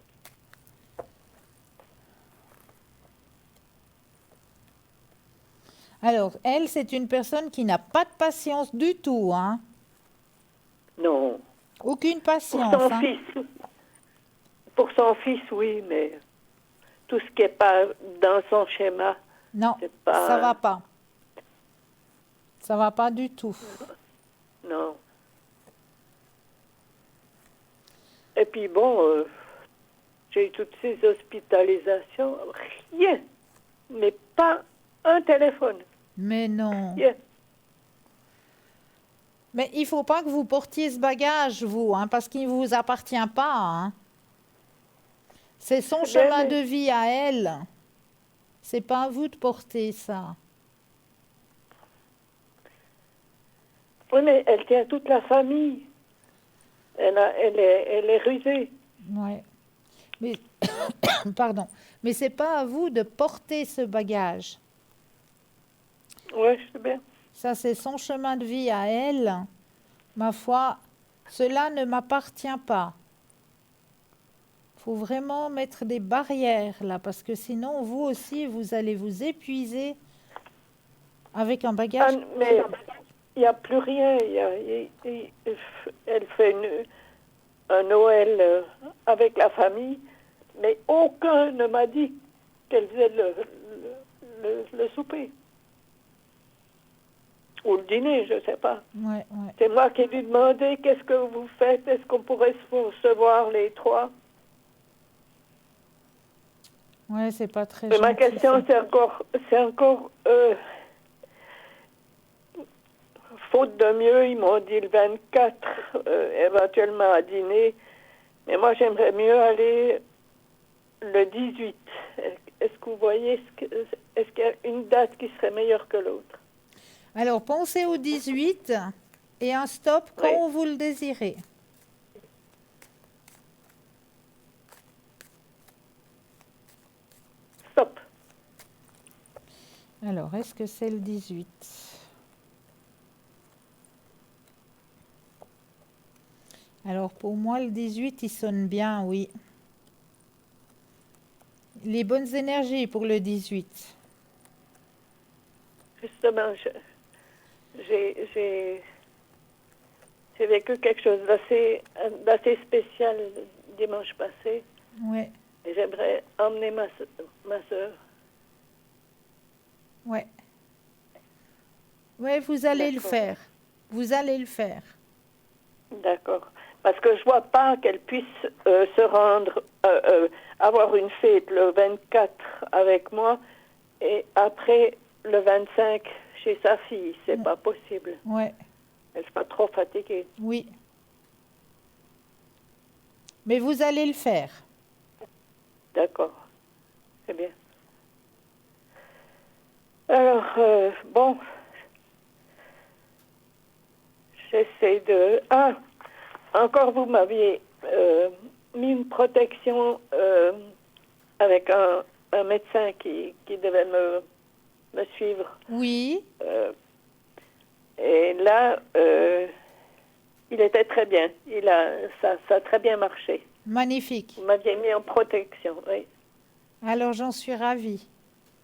Alors, elle, c'est une personne qui n'a pas de patience du tout, hein. Aucune Pour patience, son hein. fils. Pour son fils, oui, mais tout ce qui n'est pas dans son schéma, Non, c'est ça pas... va pas. Ça va pas du tout. Non. Et puis bon, j'ai eu toutes ces hospitalisations, rien, mais pas un téléphone, Mais non. rien. Mais il faut pas que vous portiez ce bagage, vous, hein, parce qu'il ne vous appartient pas, hein. C'est son C'est bien, chemin de mais, vie à elle. C'est pas à vous de porter ça. oui, mais elle tient toute la famille. Elle est rusée. Ouais. Mais pardon. Mais c'est pas à vous de porter ce bagage. Oui, je sais bien. Ça, c'est son chemin de vie à elle. Ma foi, cela ne m'appartient pas. Faut vraiment mettre des barrières là, parce que sinon, vous aussi, vous allez vous épuiser avec un Ah, bagage. mais il n'y a plus rien. Elle fait un Noël avec la famille, mais aucun ne m'a dit qu'elle faisait le souper. Ou le dîner, je ne sais pas. Ouais, ouais. C'est moi qui lui demandais qu'est-ce que vous faites, est-ce qu'on pourrait se recevoir les trois. Ouais, c'est pas très Mais ma gentil, ça. question, c'est encore faute de mieux, ils m'ont dit le 24, éventuellement à dîner. Mais moi, j'aimerais mieux aller le 18. Est-ce que vous voyez, est-ce qu'il y a une date qui serait meilleure que l'autre? Alors, pensez au 18 et un stop Oui, quand vous le désirez. stop. Alors, est-ce que c'est le 18? Alors, pour moi, le 18, il sonne bien, oui. Les bonnes énergies pour le 18. Justement, j'ai j'ai vécu quelque chose d'assez spécial dimanche passé. Ouais, Et j'aimerais emmener ma soeur. ouais. Ouais, vous allez le D'accord. faire. Vous allez le faire. D'accord. Parce que je vois pas qu'elle puisse se rendre, avoir une fête le 24 avec moi et après le 25 chez sa fille. C'est pas possible. Ouais, Elle sera trop fatiguée. oui. Mais vous allez le faire. D'accord. C'est bien. Alors, bon, j'essaie de... Ah, encore vous m'aviez mis une protection avec un médecin qui devait me suivre. Oui, Euh, et là, il était très bien. Ça a très bien marché. magnifique. Vous m'aviez mis en protection, oui. Alors, j'en suis ravie.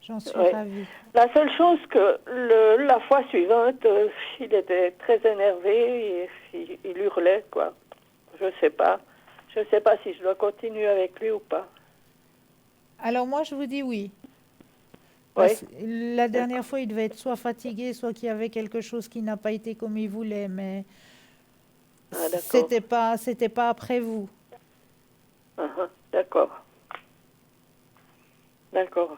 J'en suis Oui. ravie. La seule chose que la fois suivante, il était très énervé, et il hurlait, quoi. Je sais pas. Je sais pas si je dois continuer avec lui ou pas. Alors, moi, je vous dis oui. Oui, La d'accord. dernière fois, il devait être soit fatigué, soit qu'il y avait quelque chose qui n'a pas été comme il voulait, mais Ah, d'accord. c'était pas après vous. Ah, ah, d'accord. D'accord.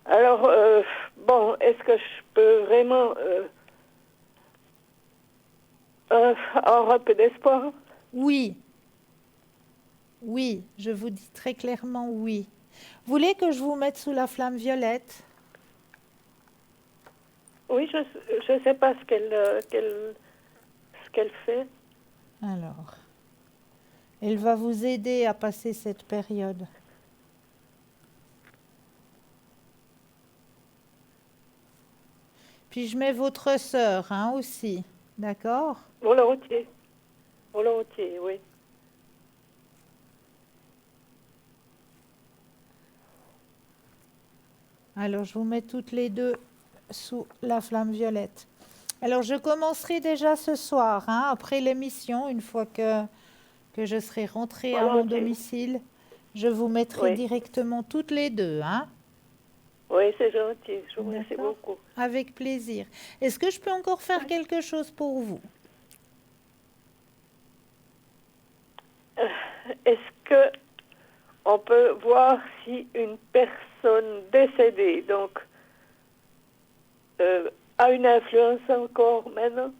Alors, bon, est-ce que je peux vraiment avoir un peu d'espoir? Oui, oui, je vous dis très clairement oui. Vous voulez que je vous mette sous la flamme violette? Oui, je sais pas ce qu'elle fait. Alors, elle va vous aider à passer cette période. Puis je mets votre sœur, hein, aussi. D'accord? Volontiers. Volontiers, oui. Alors, je vous mets toutes les deux sous la flamme violette. Alors, je commencerai déjà ce soir, hein, après l'émission, une fois que je serai rentrée à mon Volontiers. domicile. Je vous mettrai Oui. directement toutes les deux, hein. Oui, c'est gentil. Je vous remercie D'accord? beaucoup. Avec plaisir. Est-ce que je peux encore faire quelque chose pour vous? Est-ce que on peut voir si une personne décédée, donc, a une influence encore maintenant?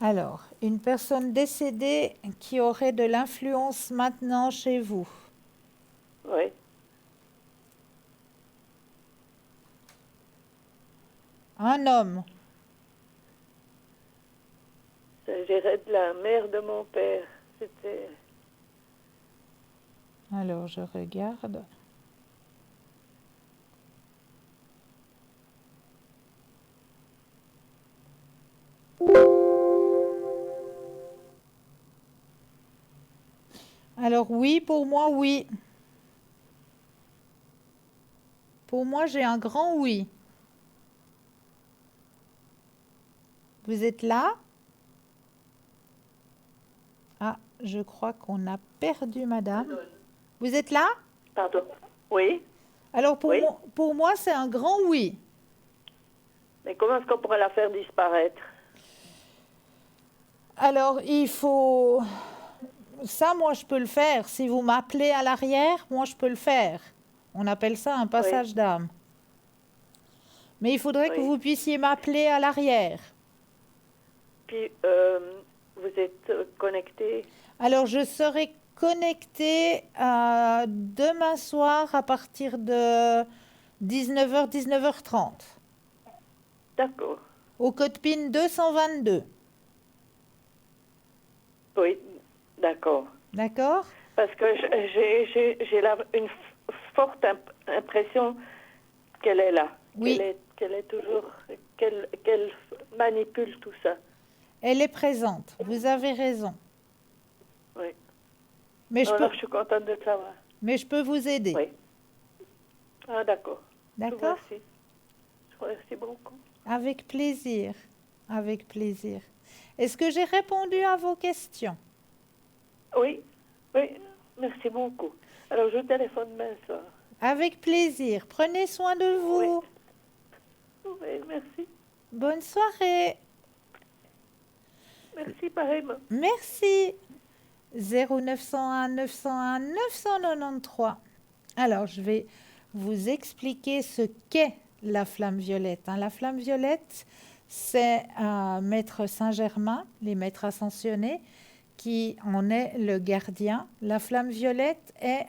Alors, une personne décédée qui aurait de l'influence maintenant chez vous. Oui. Un homme. Il s'agirait de la mère de mon père. C'était... Alors, je regarde. Alors oui, pour moi, oui. Pour moi, j'ai un grand oui. Vous êtes là? Ah, je crois qu'on a perdu madame. Vous êtes là? Pardon. Oui, Alors oui. pour moi, c'est un grand oui. Mais comment est-ce qu'on pourrait la faire disparaître? Alors, il faut... Ça, moi, je peux le faire. Si vous m'appelez à l'arrière, moi, je peux le faire. On appelle ça un passage d'âme. Mais il faudrait que Oui. vous puissiez m'appeler à l'arrière. Puis, vous êtes connecté? Alors, je serai connectée demain soir à partir de 19h, 19h30 D'accord. au code PIN 222. Oui, d'accord. D'accord? Parce que j'ai là une forte impression qu'elle est là. Oui. Qu'elle est toujours... Qu'elle manipule tout ça. Elle est présente. Vous avez raison. Oui. Mais je Alors, peux, je suis contente de le savoir. mais je peux vous aider. Oui. Ah, d'accord. Je vous D'accord? remercie. Je vous remercie beaucoup. Avec plaisir. Avec plaisir. Est-ce que j'ai répondu à vos questions? Oui, oui, merci beaucoup. Alors, je téléphone demain soir. Avec plaisir. Prenez soin de vous. Oui, merci. Bonne soirée. Merci, pareillement. Merci. 0901 901 993. Alors, je vais vous expliquer ce qu'est la flamme violette. La flamme violette, c'est Maître Saint-Germain, les maîtres ascensionnés, qui en est le gardien. La flamme violette est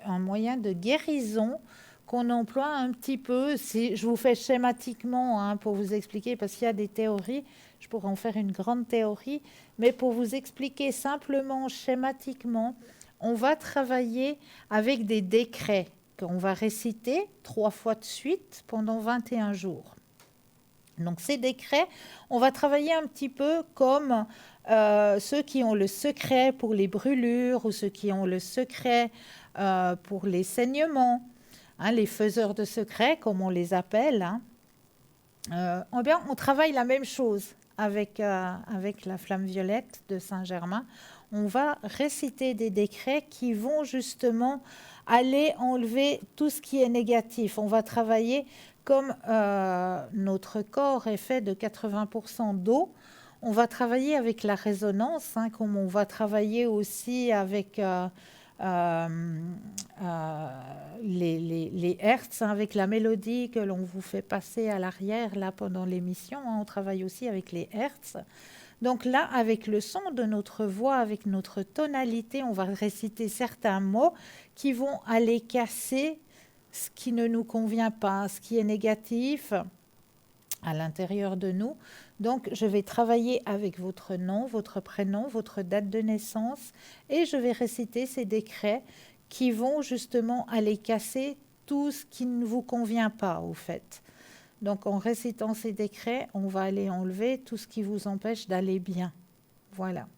un moyen de guérison qu'on emploie un petit peu, si je vous fais schématiquement pour vous expliquer, parce qu'il y a des théories, je pourrais en faire une grande théorie, mais pour vous expliquer simplement, schématiquement, on va travailler avec des décrets qu'on va réciter 3 fois de suite pendant 21 jours. Donc ces décrets, on va travailler un petit peu comme ceux qui ont le secret pour les brûlures ou ceux qui ont le secret pour les saignements, les faiseurs de secrets comme on les appelle. On travaille la même chose avec la flamme violette de Saint-Germain. On va réciter des décrets qui vont justement aller enlever tout ce qui est négatif. On va travailler comme notre corps est fait de 80% d'eau. On va travailler avec la résonance, comme on va travailler aussi avec les hertz, avec la mélodie que l'on vous fait passer à l'arrière là pendant l'émission. On travaille aussi avec les hertz. Donc là, avec le son de notre voix, avec notre tonalité, on va réciter certains mots qui vont aller casser ce qui ne nous convient pas, ce qui est négatif à l'intérieur de nous. Donc, je vais travailler avec votre nom, votre prénom, votre date de naissance et je vais réciter ces décrets qui vont justement aller casser tout ce qui ne vous convient pas, au fait. Donc, en récitant ces décrets, on va aller enlever tout ce qui vous empêche d'aller bien. Voilà.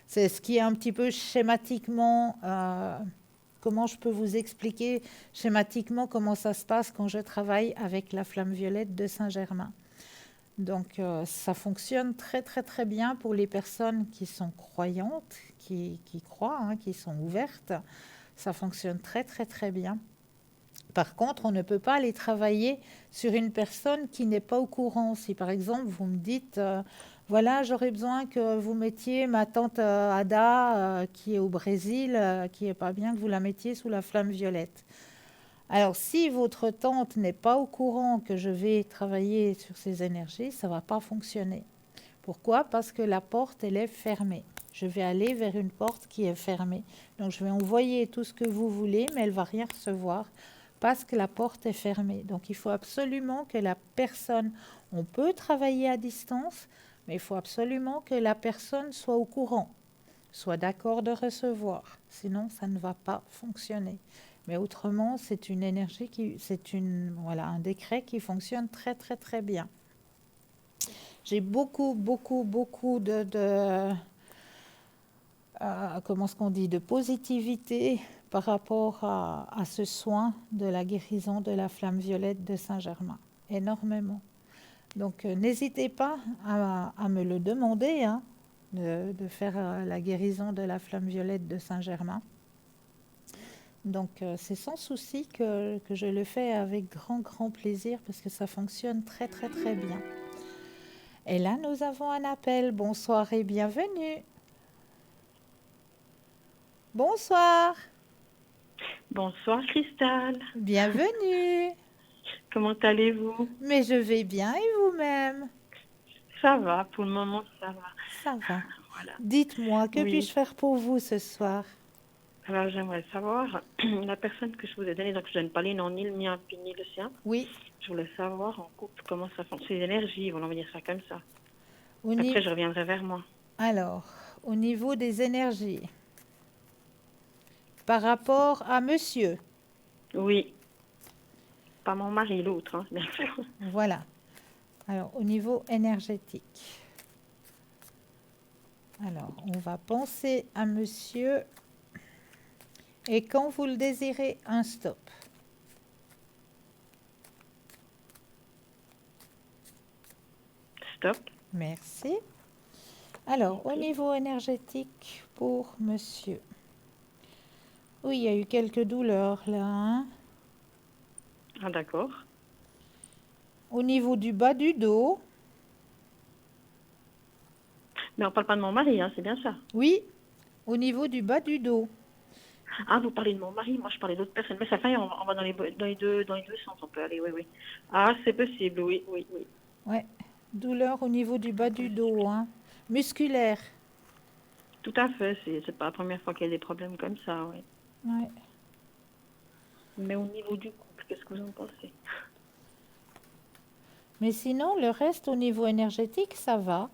C'est ce qui est un petit peu schématiquement... comment je peux vous expliquer schématiquement comment ça se passe quand je travaille avec la flamme violette de Saint-Germain. Donc, ça fonctionne très, très, très bien pour les personnes qui sont croyantes, qui croient, hein, qui sont ouvertes. Ça fonctionne très, très, très bien. Par contre, on ne peut pas aller travailler sur une personne qui n'est pas au courant. Si par exemple, vous me dites, voilà, j'aurais besoin que vous mettiez ma tante Ada, qui est au Brésil, qui est pas bien, que vous la mettiez sous la flamme violette. Alors, si votre tante n'est pas au courant que je vais travailler sur ces énergies, ça ne va pas fonctionner. Pourquoi? Parce que la porte, elle est fermée. Je vais aller vers une porte qui est fermée. Donc, je vais envoyer tout ce que vous voulez, mais elle ne va rien recevoir parce que la porte est fermée. Donc, il faut absolument que la personne, on peut travailler à distance, mais il faut absolument que la personne soit au courant, soit d'accord de recevoir. Sinon, ça ne va pas fonctionner. Mais autrement, c'est une énergie voilà, un décret qui fonctionne très, très, très bien. J'ai beaucoup, beaucoup, beaucoup comment est-ce qu'on dit, de positivité par rapport à ce soin de la guérison de la flamme violette de Saint-Germain. Énormément. Donc, n'hésitez pas à me le demander, hein, de faire la guérison de la flamme violette de Saint-Germain. Donc, c'est sans souci que je le fais avec grand, grand plaisir parce que ça fonctionne très, très, très bien. Et là, nous avons un appel. Bonsoir et bienvenue. Bonsoir. Bonsoir Cristal, Bienvenue. comment allez-vous? Mais je vais bien et vous-même? Ça va, pour le moment ça va. Ça va. Voilà. Dites-moi, que Oui. puis-je faire pour vous ce soir? Alors j'aimerais savoir, la personne que je vous ai donnée, donc je ne donne pas les noms, ni le mien, puis ni le sien. Oui. Je voulais savoir en couple comment ça fonctionne, ces énergies, on va dire ça comme ça. Au Après je reviendrai vers moi. Alors, au niveau des énergies, par rapport à monsieur, Oui, pas mon mari, l'autre, hein, bien sûr. voilà. Alors, au niveau énergétique. Alors, on va penser à monsieur. Et quand vous le désirez, un stop. Stop. Merci. Alors, au niveau énergétique pour monsieur. Oui, il y a eu quelques douleurs là, hein. Ah d'accord. Au niveau du bas du dos. Mais on parle pas de mon mari, hein, c'est bien ça. Oui, au niveau du bas du dos. Ah, vous parlez de mon mari, moi je parlais d'autres personnes. Mais ça fait, on va dans les deux sens, on peut aller, oui, oui. Ah, c'est possible, oui, oui, oui. Ouais, douleur au niveau du bas du dos, hein. Musculaire. Tout à fait, c'est pas la première fois qu'il y a des problèmes comme ça, oui. Ouais. Mais au niveau du couple, qu'est-ce que vous en pensez? Mais sinon, le reste au niveau énergétique, ça va.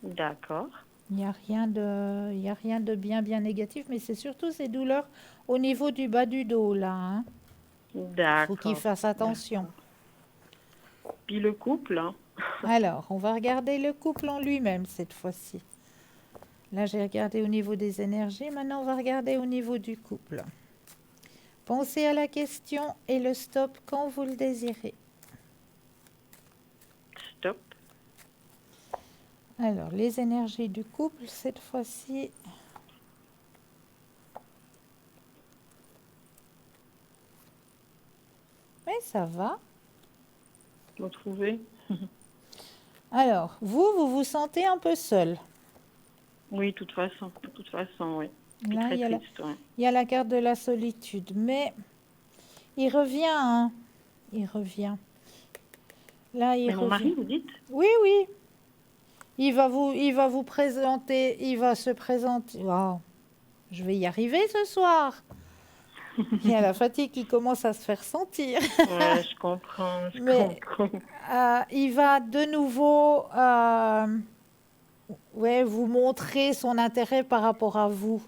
D'accord. Il n'y a rien de bien, bien négatif, mais c'est surtout ces douleurs au niveau du bas du dos, là, hein. D'accord. Faut qu'il fasse attention. D'accord. Puis le couple, hein? Alors, on va regarder le couple en lui-même cette fois-ci. Là, j'ai regardé au niveau des énergies. Maintenant, on va regarder au niveau du couple. Pensez à la question et le stop quand vous le désirez. Stop. Alors, les énergies du couple, cette fois-ci. Mais ça va. Vous trouvez? Alors, vous vous sentez un peu seul. Oui, de toute façon, oui. Puis Là, très il y a la, triste, ouais. il y a la carte de la solitude, mais il revient, hein. Il revient. Là, il Mais mon revient. mari, vous dites? Oui, oui. Il va vous présenter, il va se présenter. Oh, je vais y arriver ce soir. Il y a la fatigue qui commence à se faire sentir. Ouais, je comprends, Mais comprends. il va de nouveau ouais, vous montrer son intérêt par rapport à vous.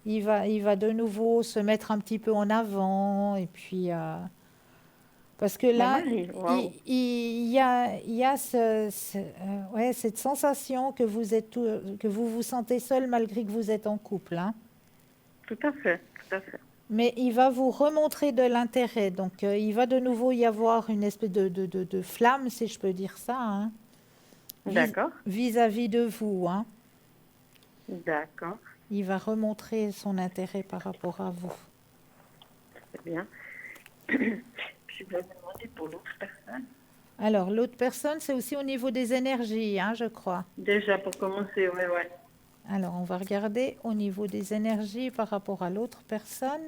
Il va de nouveau se mettre un petit peu en avant. Et puis, parce que Mon là, mari, waouh. il y a ouais, cette sensation que que vous vous sentez seul malgré que vous êtes en couple, hein. Tout à fait, tout à fait. Mais il va vous remontrer de l'intérêt. Donc, il va de nouveau y avoir une espèce de flamme, si je peux dire ça, hein, D'accord. vis-à-vis de vous, hein. D'accord. Il va remontrer son intérêt par rapport à vous. C'est bien. Je voulais vous demander pour l'autre personne. Alors, l'autre personne, c'est aussi au niveau des énergies, hein, je crois. Déjà, pour commencer, ouais. Alors, on va regarder au niveau des énergies par rapport à l'autre personne.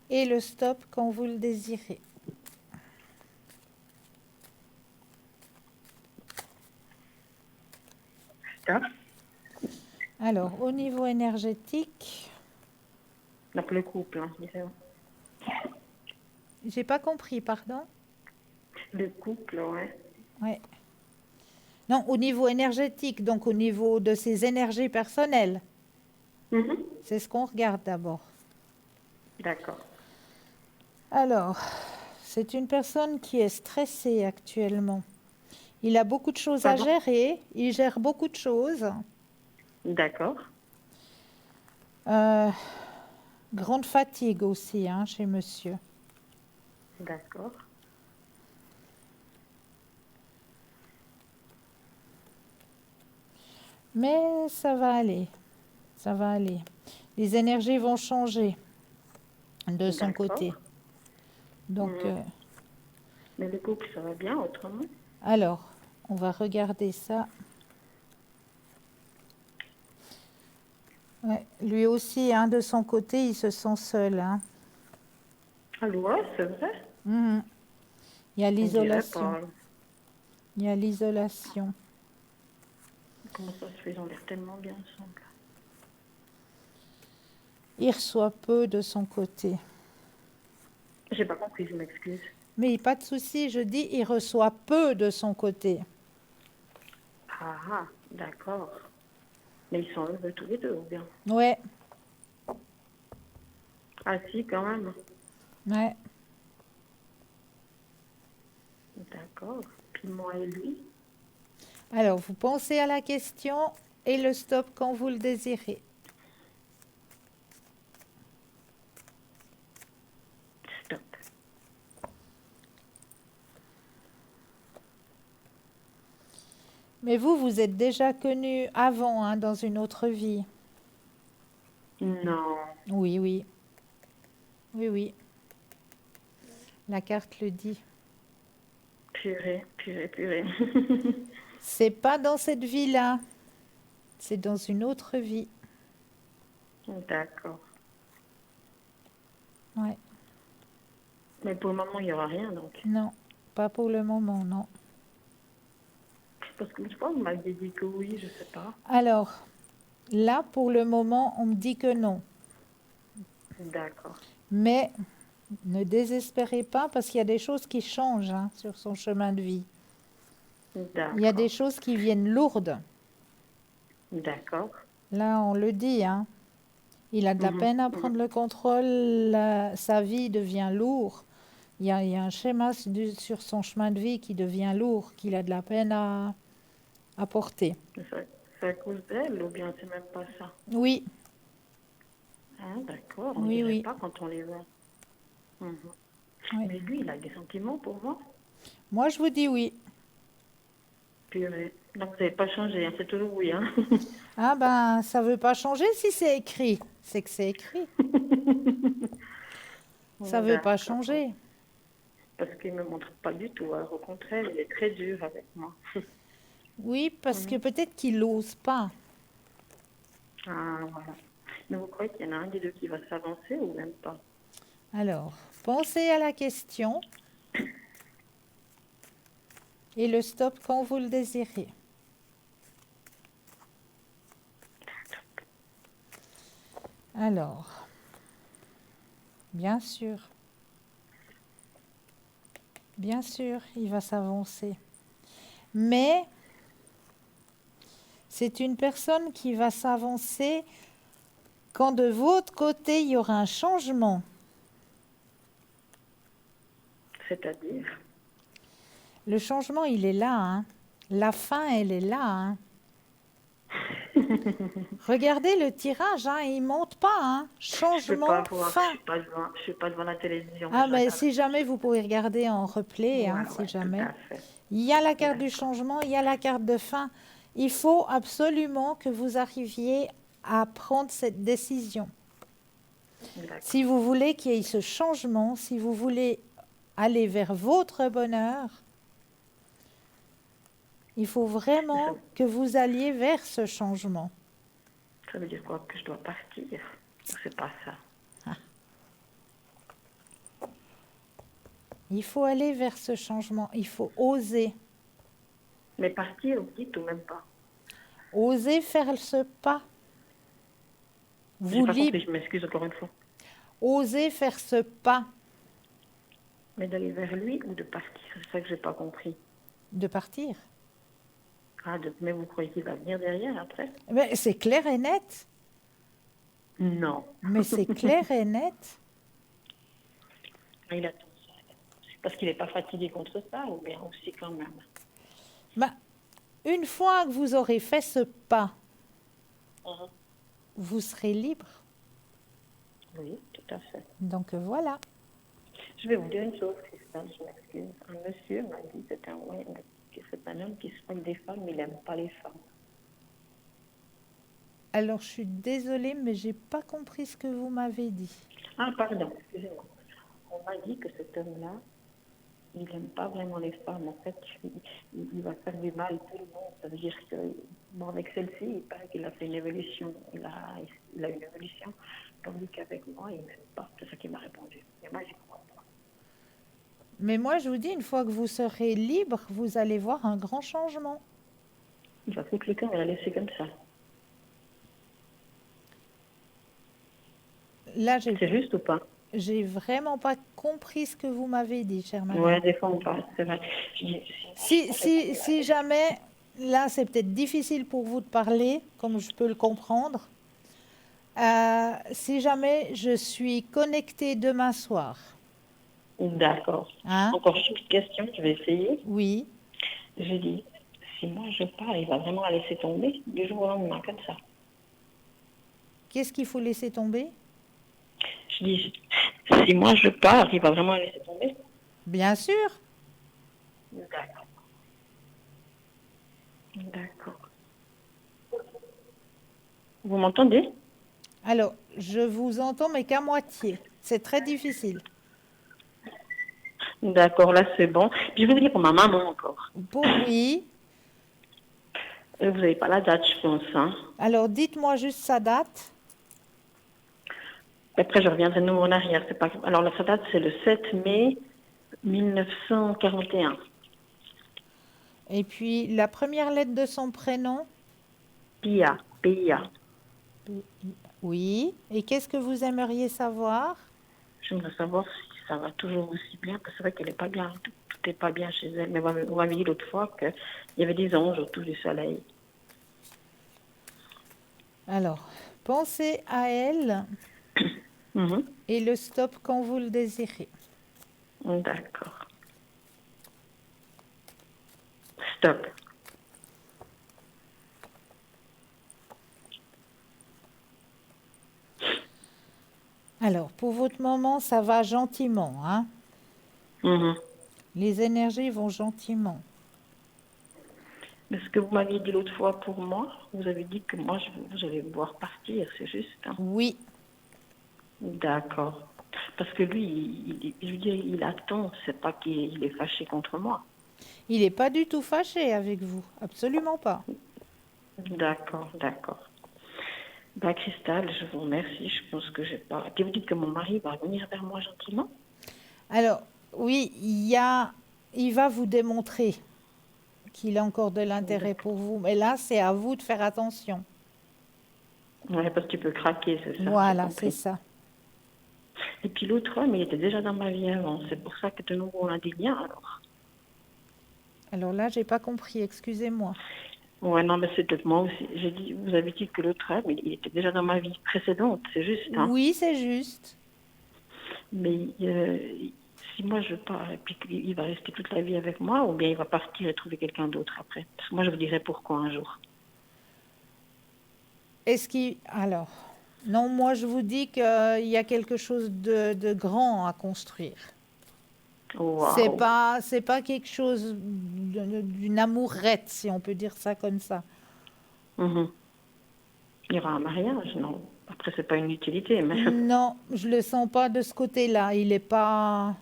Et le stop quand vous le désirez. Stop. Alors, au niveau énergétique, Donc, le couple, hein, disons. j'ai pas compris, pardon. Le couple, ouais. Ouais. Non, au niveau énergétique, donc au niveau de ses énergies personnelles. Mhm. C'est ce qu'on regarde d'abord. D'accord. Alors, c'est une personne qui est stressée actuellement. Il a beaucoup de choses à Pardon? gérer, il gère beaucoup de choses. D'accord. Grande fatigue aussi, hein, chez monsieur. D'accord. Mais ça va aller, ça va aller. Les énergies vont changer de son D'accord. côté. Donc, Mais le couple, ça va bien autrement? alors, on va regarder ça. Ouais, lui aussi, hein, de son côté, il se sent seul, hein. Ah, ouais, c'est vrai. Mhm. Il y a On dirait l'isolation. pas. Il y a l'isolation. Comment ça se fait? Ils ont l'air tellement bien ensemble. Il reçoit peu de son côté. J'ai pas compris, je m'excuse. Mais pas de souci, je dis, il reçoit peu de son côté. Ah, d'accord. Mais ils sont heureux tous les deux, ou bien? Ouais, Ah, si, quand même. ouais. D'accord. Puis moi et lui? Alors, vous pensez à la question et le stop quand vous le désirez. Stop. Mais vous, vous êtes déjà connu avant, hein, dans une autre vie. Non. Oui, oui. Oui, oui. La carte le dit. Purée, purée, purée. C'est pas dans cette vie-là. C'est dans une autre vie. D'accord. Ouais. Mais pour le moment, il n'y aura rien, donc. Non, pas pour le moment, non. Parce que je pense que vous m'aviez dit que oui, je sais pas. Alors, là, pour le moment, on me dit que non. D'accord. Mais ne désespérez pas parce qu'il y a des choses qui changent, hein, sur son chemin de vie. Il y a des D'accord. choses qui viennent lourdes. D'accord. Là, on le dit, hein. Il a de la peine à prendre le contrôle, sa vie devient lourde. Il y a un schéma sur son chemin de vie qui devient lourd, qu'il a de la peine à porter. C'est à cause d'elle, ou bien c'est même pas ça? Oui, Ah, d'accord. On oui, dirait oui. pas quand on les voit. Mhm. Oui. Mais lui, il a des sentiments pour moi. Moi, je vous dis oui. Purée. Donc, vous n'avez pas changé, hein, c'est toujours oui, hein. Ah ben, ça veut pas changer si c'est écrit. C'est que c'est écrit. Ça veut pas D'accord. changer. Parce qu'il me montre pas du tout, hein. Au contraire, il est très dur avec moi. Oui, parce que peut-être qu'il n'ose pas. Ah, voilà. Mais vous croyez qu'il y en a un des deux qui va s'avancer ou même pas? Alors, pensez à la question et le stop quand vous le désirez. Alors, bien sûr, il va s'avancer. Mais c'est une personne qui va s'avancer quand de votre côté, il y aura un changement. C'est-à-dire? Le changement, il est là, hein. La fin, elle est là, hein. Regardez le tirage, hein, il monte pas, hein. Je peux pas Changement, voir, fin. je suis pas devant la télévision. Ah, Je mais regarde. si jamais vous pouvez regarder en replay, hein, Ouais, si ouais, tout jamais. à fait. Il y a la carte du D'accord. changement, il y a la carte de fin. Il faut absolument que vous arriviez à prendre cette décision. D'accord. Si vous voulez qu'il y ait ce changement, si vous voulez aller vers votre bonheur, il faut vraiment que vous alliez vers ce changement. Ça veut dire quoi? Que je dois partir? Ou c'est pas ça? Il faut aller vers ce changement, il faut oser. Mais partir, vous dites, ou même pas? Oser faire ce pas. J'ai Vous pas compris, libre. je m'excuse encore une fois. Osez faire ce pas Mais d'aller vers lui ou de partir? C'est ça que j'ai pas compris. de partir. Ah, mais vous croyez qu'il va venir derrière après? Mais c'est clair et net. Non. Mais c'est clair et net. Il attend ça. C'est parce qu'il n'est pas fatigué contre ça, ou bien aussi quand même? Ben, une fois que vous aurez fait ce pas, Mhm. vous serez libre. Oui, tout à fait. Donc voilà. Je vais vous dire une chose, Christelle, je m'excuse. Un monsieur m'a dit, c'est un homme qui se moque des femmes, mais il n'aime pas les femmes. Alors je suis désolée, mais j'ai pas compris ce que vous m'avez dit. Ah, pardon, excusez-moi. On m'a dit que cet homme-là, il n'aime pas vraiment les femmes. En fait, il va faire du mal à tout le monde. Ça veut dire que, bon, avec celle-ci, il paraît qu'il a fait une évolution. Il a une évolution. Tandis qu'avec moi, il n'aime pas. C'est ça qu'il m'a répondu. Et moi, j'y crois pas. Mais moi, je vous dis, une fois que vous serez libre, vous allez voir un grand changement. Il va foutre le camp et la laisser comme ça. Là, C'est juste ou pas? j'ai vraiment pas compris ce que vous m'avez dit, chère madame. Ouais, des fois, on parle, c'est vrai. Je dis, Si jamais, là, c'est peut-être difficile pour vous de parler, comme je peux le comprendre. Si jamais je suis connectée demain soir, D'accord. hein? Encore une petite question, je vais essayer. Oui. Je dis, si moi je pars, il va vraiment la laisser tomber du jour au lendemain, comme ça. Qu'est-ce qu'il faut laisser tomber? Je dis, si moi je pars, il va vraiment la laisser tomber? Bien sûr. D'accord. D'accord. Vous m'entendez? Alors, je vous entends, mais qu'à moitié. C'est très difficile. D'accord, là c'est bon. Puis je vais vous dire pour ma maman encore. Oui. Vous n'avez pas la date, je pense. Hein. Alors, dites-moi juste sa date. Après, je reviendrai de nouveau en arrière. C'est pas... Alors, sa date, c'est le 7 mai 1941. Et puis, la première lettre de son prénom? PIA. PIA. Oui. Et qu'est-ce que vous aimeriez savoir? J'aimerais savoir si ça va toujours aussi bien, parce que c'est vrai qu'elle n'est pas bien. Tout n'est pas bien chez elle. Mais on m'avait dit l'autre fois qu'il y avait des anges autour du soleil. Alors, pensez à elle et le stop quand vous le désirez. D'accord. Stop. Alors, pour votre moment, ça va gentiment, hein? Les énergies vont gentiment. Mais ce que vous m'aviez dit l'autre fois pour moi, vous avez dit que moi, vous allez me voir partir, c'est juste. Hein? Oui. D'accord. Parce que lui, je veux dire, il attend, c'est pas qu'il est fâché contre moi. Il n'est pas du tout fâché avec vous, absolument pas. D'accord, d'accord. Bah, Cristal, je vous remercie, je pense que j'ai pas... Et vous dites que mon mari va venir vers moi gentiment? Alors, oui, il va vous démontrer qu'il a encore de l'intérêt pour vous. Mais là, c'est à vous de faire attention. Oui, parce qu'il peut craquer, c'est ça. Voilà, c'est ça. Et puis l'autre homme, il était déjà dans ma vie avant. C'est pour ça que de nouveau, on a des liens, alors. Alors là, j'ai pas compris, excusez-moi. Ouais, non, mais c'est peut-être moi aussi. J'ai dit, vous avez dit que l'autre homme, il était déjà dans ma vie précédente, c'est juste. Hein. Oui, c'est juste. Mais si moi je pars et puis qu'il va rester toute la vie avec moi, ou bien il va partir et trouver quelqu'un d'autre après. Parce que moi, je vous dirai pourquoi un jour. Alors, non, moi je vous dis qu'il y a quelque chose de grand à construire. Waouh. C'est pas quelque chose d'une amourette, si on peut dire ça comme ça. Mhm. Il y aura un mariage, non? Après, c'est pas une utilité, mais Non, je le sens pas de ce côté-là. Il est pas.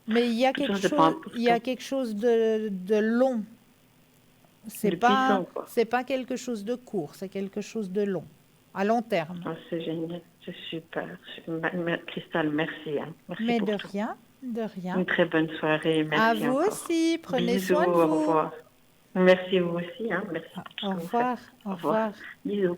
Mais tout ça, c'est pas il y a important. quelque chose de long. De puissant, quoi. C'est pas quelque chose de court, c'est quelque chose de long, à long terme. Ah, c'est génial, c'est super. Christelle, merci, hein. Merci Mais pour de tout. rien, de rien. Une très bonne soirée, À merci vous encore. aussi, prenez Bisous, soin de au vous. revoir. Merci vous aussi, hein. Merci pour tout ce Au que vous faites. revoir, au Au revoir. revoir. Bisous.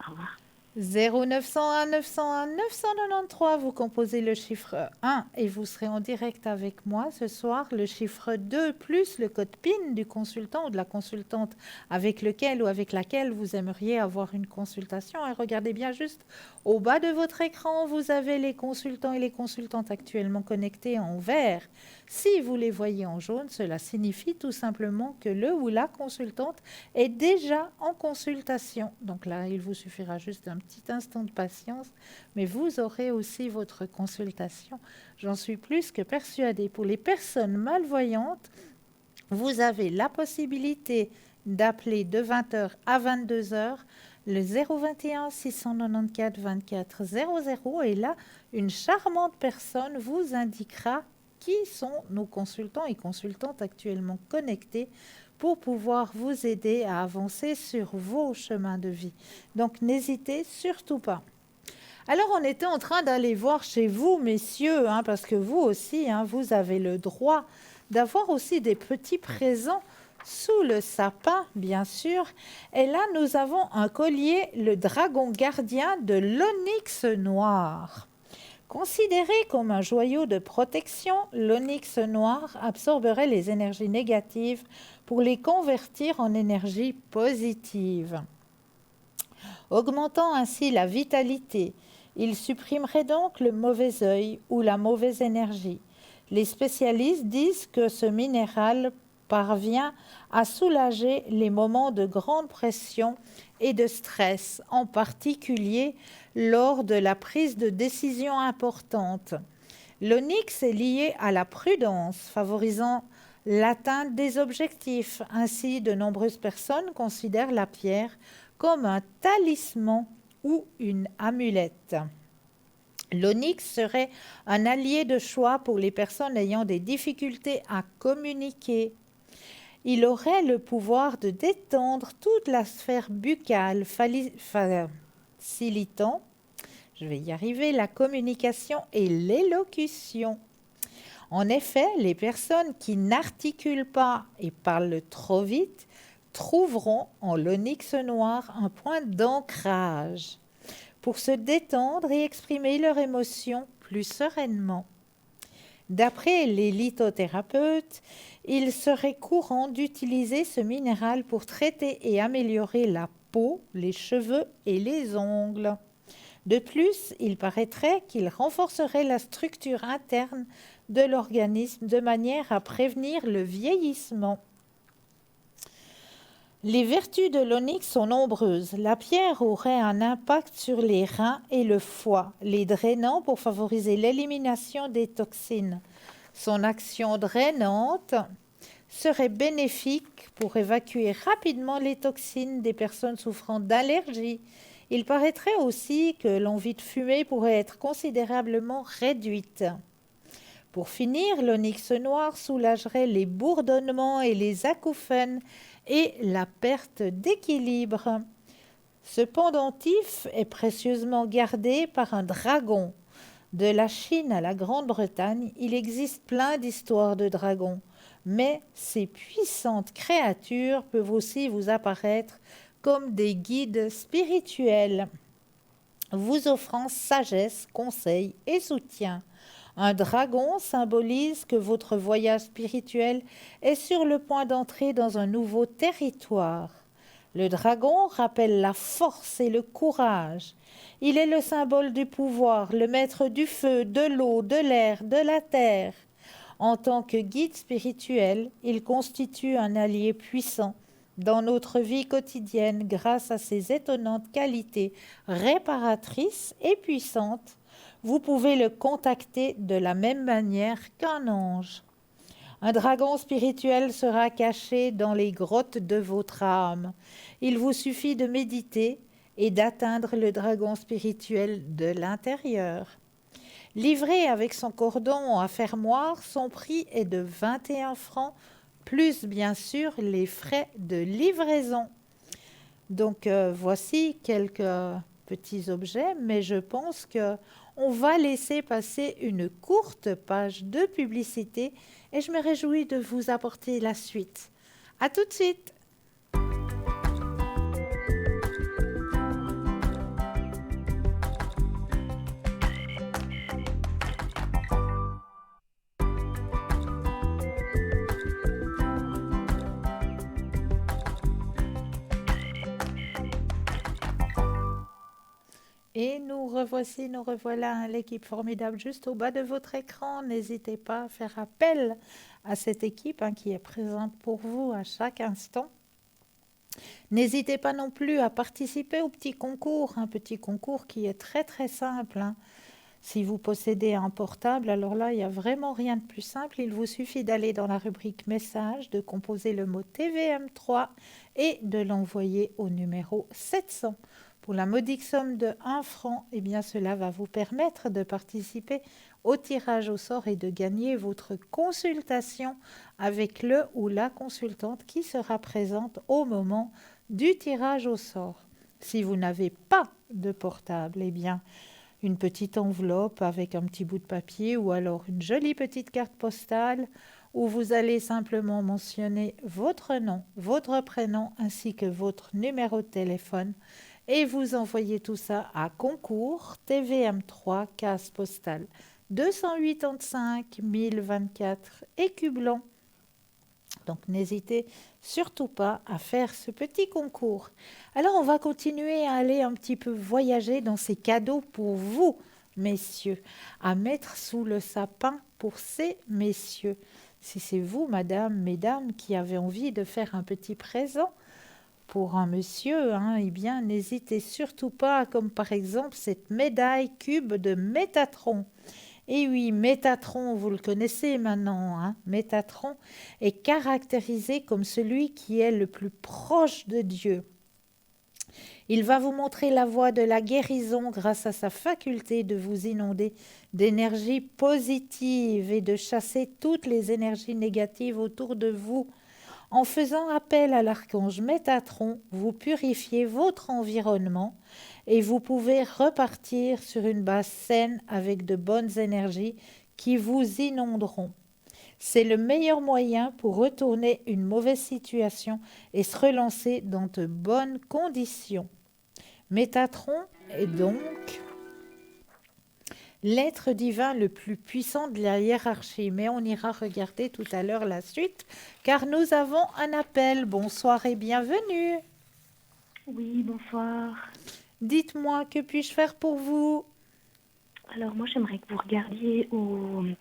Au revoir. 0901 901 993, vous composez le chiffre 1 et vous serez en direct avec moi ce soir. Le chiffre 2 plus le code PIN du consultant ou de la consultante avec lequel ou avec laquelle vous aimeriez avoir une consultation. Et regardez bien juste au bas de votre écran, vous avez les consultants et les consultantes actuellement connectés en vert. Si vous les voyez en jaune, cela signifie tout simplement que le ou la consultante est déjà en consultation. Donc là, il vous suffira juste d'un petit instant de patience, mais vous aurez aussi votre consultation. J'en suis plus que persuadée. Pour les personnes malvoyantes, vous avez la possibilité d'appeler de 20h à 22h le 021 694 24 00 et là, une charmante personne vous indiquera qui sont nos consultants et consultantes actuellement connectés pour pouvoir vous aider à avancer sur vos chemins de vie. Donc, n'hésitez surtout pas. Alors, on était en train d'aller voir chez vous, messieurs, hein, parce que vous aussi, hein, vous avez le droit d'avoir aussi des petits présents sous le sapin, bien sûr. Et là, nous avons un collier, le dragon gardien de l'onyx noir. Considéré comme un joyau de protection, l'onyx noir absorberait les énergies négatives pour les convertir en énergie positive, augmentant ainsi la vitalité. Il supprimerait donc le mauvais œil ou la mauvaise énergie. Les spécialistes disent que ce minéral parvient à soulager les moments de grande pression et de stress, en particulier lors de la prise de décision importante. L'onyx est lié à la prudence, favorisant l'atteinte des objectifs. Ainsi, de nombreuses personnes considèrent la pierre comme un talisman ou une amulette. L'onyx serait un allié de choix pour les personnes ayant des difficultés à communiquer. Il aurait le pouvoir de détendre toute la sphère buccale, facilitant, je vais y arriver, la communication et l'élocution. En effet, les personnes qui n'articulent pas et parlent trop vite trouveront en l'onyx noir un point d'ancrage pour se détendre et exprimer leurs émotions plus sereinement. D'après les lithothérapeutes, il serait courant d'utiliser ce minéral pour traiter et améliorer la peau, les cheveux et les ongles. De plus, il paraîtrait qu'il renforcerait la structure interne de l'organisme de manière à prévenir le vieillissement. Les vertus de l'onyx sont nombreuses. La pierre aurait un impact sur les reins et le foie, les drainant pour favoriser l'élimination des toxines. Son action drainante serait bénéfique pour évacuer rapidement les toxines des personnes souffrant d'allergies. Il paraîtrait aussi que l'envie de fumer pourrait être considérablement réduite. Pour finir, l'onyx noir soulagerait les bourdonnements et les acouphènes et la perte d'équilibre. Ce pendentif est précieusement gardé par un dragon. De la Chine à la Grande-Bretagne, il existe plein d'histoires de dragons, mais ces puissantes créatures peuvent aussi vous apparaître comme des guides spirituels, vous offrant sagesse, conseils et soutien. Un dragon symbolise que votre voyage spirituel est sur le point d'entrer dans un nouveau territoire. Le dragon rappelle la force et le courage. Il est le symbole du pouvoir, le maître du feu, de l'eau, de l'air, de la terre. En tant que guide spirituel, il constitue un allié puissant dans notre vie quotidienne grâce à ses étonnantes qualités réparatrices et puissantes, vous pouvez le contacter de la même manière qu'un ange. Un dragon spirituel sera caché dans les grottes de votre âme. Il vous suffit de méditer et d'atteindre le dragon spirituel de l'intérieur. Livré avec son cordon à fermoir, son prix est de 21 francs, plus bien sûr les frais de livraison. Donc voici quelques petits objets, mais je pense que on va laisser passer une courte page de publicité et je me réjouis de vous apporter la suite. À tout de suite. Et nous revoici, nous revoilà, l'équipe formidable juste au bas de votre écran. N'hésitez pas à faire appel à cette équipe qui est présente pour vous à chaque instant. N'hésitez pas non plus à participer au petit concours, un petit concours qui est très très simple. Si vous possédez un portable, alors là, il n'y a vraiment rien de plus simple. Il vous suffit d'aller dans la rubrique message, de composer le mot TVM3 et de l'envoyer au numéro 700. Pour la modique somme de 1 franc, eh bien cela va vous permettre de participer au tirage au sort et de gagner votre consultation avec le ou la consultante qui sera présente au moment du tirage au sort. Si vous n'avez pas de portable, eh bien une petite enveloppe avec un petit bout de papier ou alors une jolie petite carte postale où vous allez simplement mentionner votre nom, votre prénom ainsi que votre numéro de téléphone et vous envoyez tout ça à concours TVM3 case postale 285 1024 Écublens. Donc n'hésitez surtout pas à faire ce petit concours. Alors on va continuer à aller un petit peu voyager dans ces cadeaux pour vous, messieurs, à mettre sous le sapin pour ces messieurs. Si c'est vous, madame, mesdames, qui avez envie de faire un petit présent pour un monsieur, eh bien n'hésitez surtout pas, comme par exemple cette médaille cube de Métatron. Et oui, Métatron, vous le connaissez maintenant, Métatron est caractérisé comme celui qui est le plus proche de Dieu. Il va vous montrer la voie de la guérison grâce à sa faculté de vous inonder d'énergie positive et de chasser toutes les énergies négatives autour de vous. En faisant appel à l'archange Métatron, vous purifiez votre environnement et vous pouvez repartir sur une base saine avec de bonnes énergies qui vous inonderont. C'est le meilleur moyen pour retourner une mauvaise situation et se relancer dans de bonnes conditions. Métatron est donc l'être divin le plus puissant de la hiérarchie. Mais on ira regarder tout à l'heure la suite, car nous avons un appel. Bonsoir et bienvenue. Oui, bonsoir. Dites-moi, que puis-je faire pour vous? Alors moi j'aimerais que vous regardiez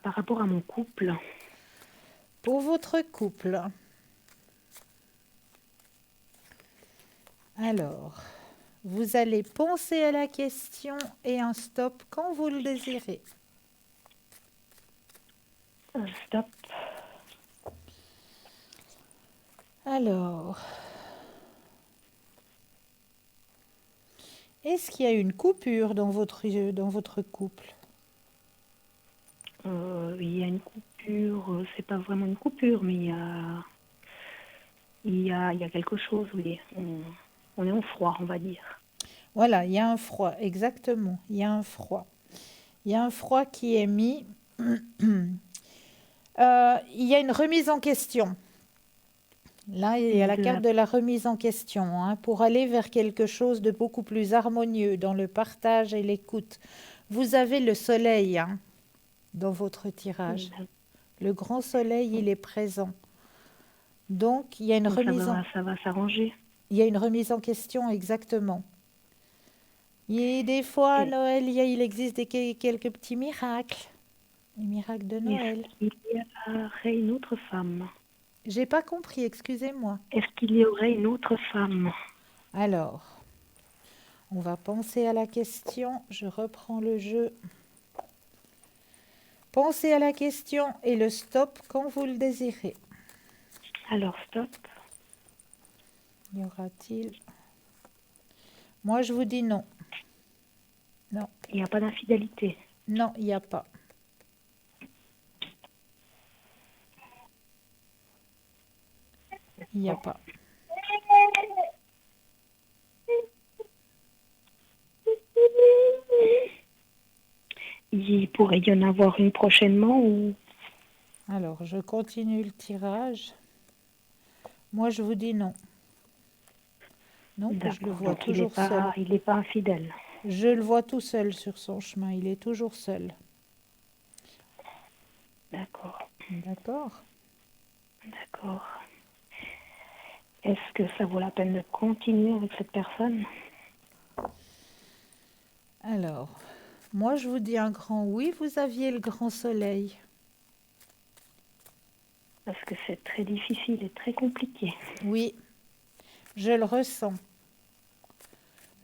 par rapport à mon couple. Pour votre couple. Alors, vous allez penser à la question et un stop quand vous le désirez. Stop. Alors, est-ce qu'il y a une coupure dans votre couple? Il y a une coupure, c'est pas vraiment une coupure, mais il y a quelque chose, oui. On est en froid, on va dire. Voilà, il y a un froid, exactement. Il y a un froid. Il y a un froid qui est mis. Il y a une remise en question. Là, il y a la carte de la remise en question, pour aller vers quelque chose de beaucoup plus harmonieux dans le partage et l'écoute. Vous avez le soleil dans votre tirage. Le grand soleil, il est présent. Donc, il y a une remise en... Ça va s'arranger. Il y a une remise en question, exactement. Et des fois, à Noël, il existe quelques petits miracles. Les miracles de Noël. Il y a une autre femme. J'ai pas compris, excusez-moi. Est-ce qu'il y aurait une autre femme? Alors, on va penser à la question. Je reprends le jeu. Pensez à la question et le stop quand vous le désirez. Alors, stop. Y aura-t-il... Moi, je vous dis non. Non, Il n'y a pas d'infidélité. non, il n'y a pas. Il n'y a pas. Il pourrait y en avoir une prochainement ou... Alors, je continue le tirage. Moi, je vous dis non. Non, que je le D'accord, vois donc il toujours seul. n'est pas infidèle. Je le vois tout seul sur son chemin. Il est toujours seul. D'accord, D'accord? d'accord. Est-ce que ça vaut la peine de continuer avec cette personne? Alors, moi, je vous dis un grand oui. Vous aviez le grand soleil. Parce que c'est très difficile et très compliqué. Oui, je le ressens.